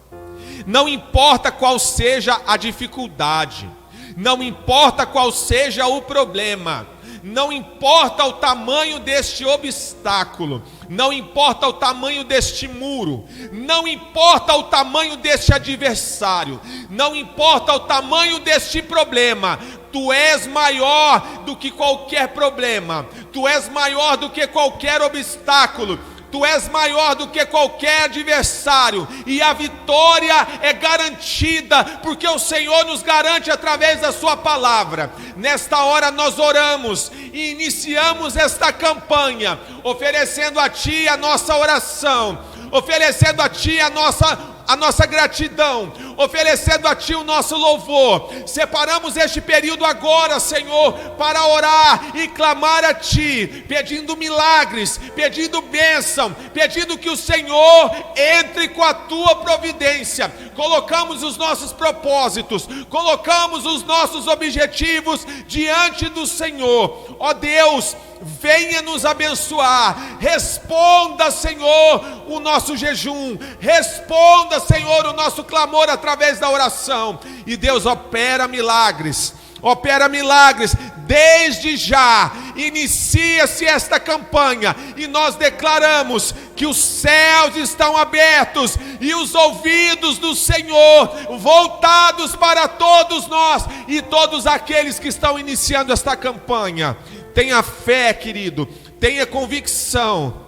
Não importa qual seja a dificuldade, não importa qual seja o problema, não importa o tamanho deste obstáculo, não importa o tamanho deste muro, não importa o tamanho deste adversário, não importa o tamanho deste problema, Tu és maior do que qualquer problema, Tu és maior do que qualquer obstáculo, Tu és maior do que qualquer adversário, e a vitória é garantida, porque o Senhor nos garante através da sua palavra. Nesta hora nós oramos e iniciamos esta campanha, oferecendo a Ti a nossa oração, oferecendo a Ti a nossa gratidão, oferecendo a Ti o nosso louvor. Separamos este período agora, Senhor, para orar e clamar a Ti, pedindo milagres, pedindo bênção, pedindo que o Senhor entre com a Tua providência. Colocamos os nossos propósitos, colocamos os nossos objetivos diante do Senhor. Ó Deus, venha nos abençoar. Responda, Senhor, o nosso jejum. Responda, Senhor, o nosso clamor através da oração. E Deus opera milagres. Opera milagres. Desde já inicia-se esta campanha e nós declaramos que os céus estão abertos e os ouvidos do Senhor voltados para todos nós e todos aqueles que estão iniciando esta campanha. Tenha fé, querido, tenha convicção,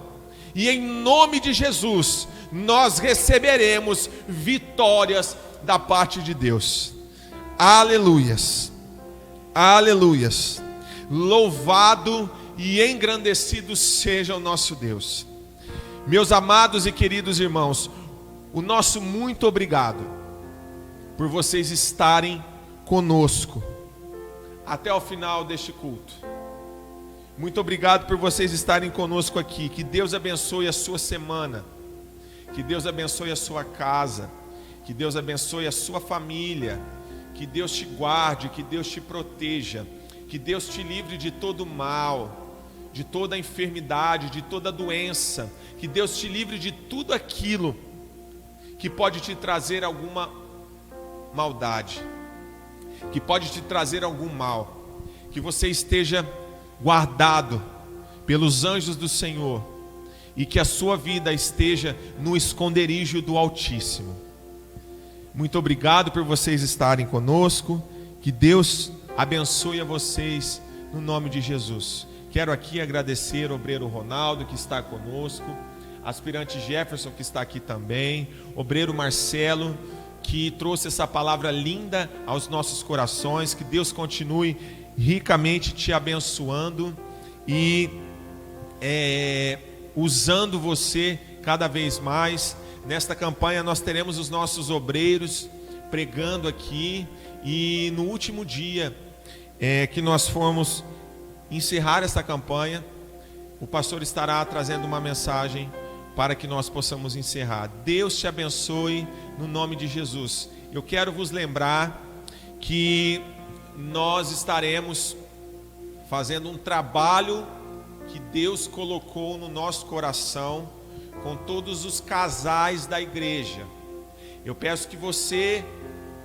e em nome de Jesus nós receberemos vitórias da parte de Deus. Aleluias, aleluias. Louvado e engrandecido seja o nosso Deus. Meus amados e queridos irmãos, o nosso muito obrigado por vocês estarem conosco até o final deste culto. Muito obrigado por vocês estarem conosco aqui. Que Deus abençoe a sua semana, que Deus abençoe a sua casa, que Deus abençoe a sua família, que Deus te guarde, que Deus te proteja, que Deus te livre de todo mal, de toda enfermidade, de toda doença, que Deus te livre de tudo aquilo que pode te trazer alguma maldade, que pode te trazer algum mal. Que você esteja guardado pelos anjos do Senhor e que a sua vida esteja no esconderijo do Altíssimo. Muito obrigado por vocês estarem conosco. Que Deus abençoe a vocês no nome de Jesus. Quero aqui agradecer o obreiro Ronaldo que está conosco, aspirante Jefferson que está aqui também, obreiro Marcelo que trouxe essa palavra linda aos nossos corações. Que Deus continue ricamente te abençoando e usando você cada vez mais. Nesta campanha nós teremos os nossos obreiros pregando aqui, e no último dia que nós formos encerrar esta campanha, o pastor estará trazendo uma mensagem para que nós possamos encerrar. Deus te abençoe no nome de Jesus. Eu quero vos lembrar que nós estaremos fazendo um trabalho que Deus colocou no nosso coração com todos os casais da igreja. Eu peço que você,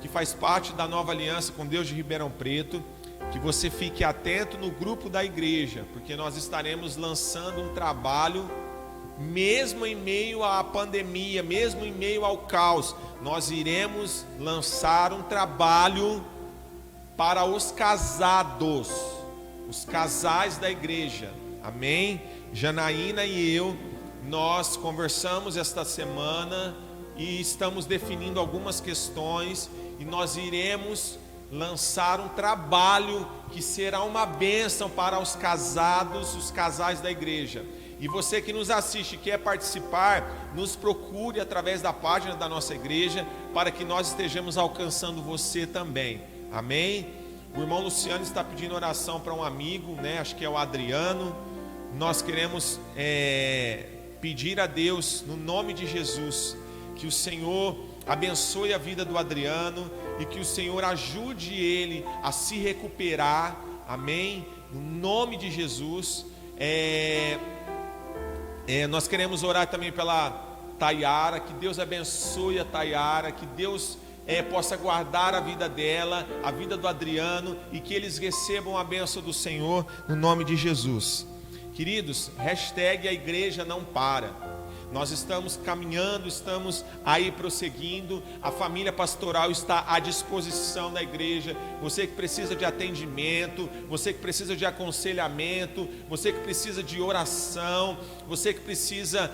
que faz parte da Nova Aliança com Deus de Ribeirão Preto, que você fique atento no grupo da igreja, porque nós estaremos lançando um trabalho, mesmo em meio à pandemia, mesmo em meio ao caos, nós iremos lançar um trabalho para os casados, os casais da igreja, amém? Janaína e eu, nós conversamos esta semana e estamos definindo algumas questões, e nós iremos lançar um trabalho que será uma bênção para os casados, os casais da igreja. E você que nos assiste e quer participar, nos procure através da página da nossa igreja, para que nós estejamos alcançando você também, amém? O irmão Luciano está pedindo oração para um amigo, né? Acho que é o Adriano. Nós queremos pedir a Deus, no nome de Jesus, que o Senhor abençoe a vida do Adriano e que o Senhor ajude ele a se recuperar, amém? No nome de Jesus. Nós queremos orar também pela Tayara, que Deus abençoe a Tayara, que Deus possa guardar a vida dela, a vida do Adriano, e que eles recebam a bênção do Senhor no nome de Jesus. Queridos, hashtag a igreja não para. Nós estamos caminhando, estamos aí prosseguindo. A família pastoral está à disposição da igreja. Você que precisa de atendimento, você que precisa de aconselhamento, você que precisa de oração, você que precisa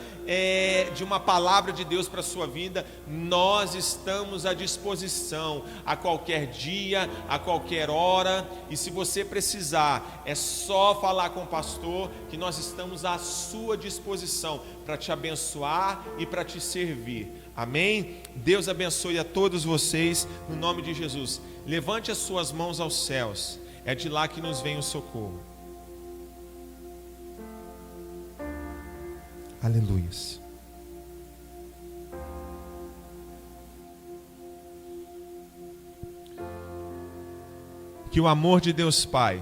de uma palavra de Deus para a sua vida, nós estamos à disposição a qualquer dia, a qualquer hora. E se você precisar, é só falar com o pastor, que nós estamos à sua disposição para te abençoar e para te servir, amém? Deus abençoe a todos vocês no nome de Jesus. Levante as suas mãos aos céus, é de lá que nos vem o socorro. Aleluia. Que o amor de Deus Pai,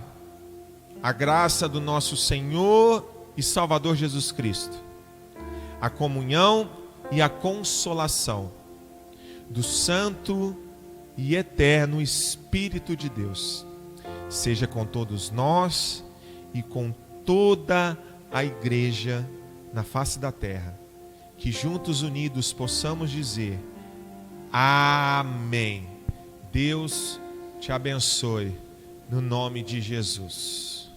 a graça do nosso Senhor e Salvador Jesus Cristo, a comunhão e a consolação do Santo e Eterno Espírito de Deus seja com todos nós e com toda a igreja na face da terra, que juntos unidos possamos dizer amém. Deus te abençoe no nome de Jesus.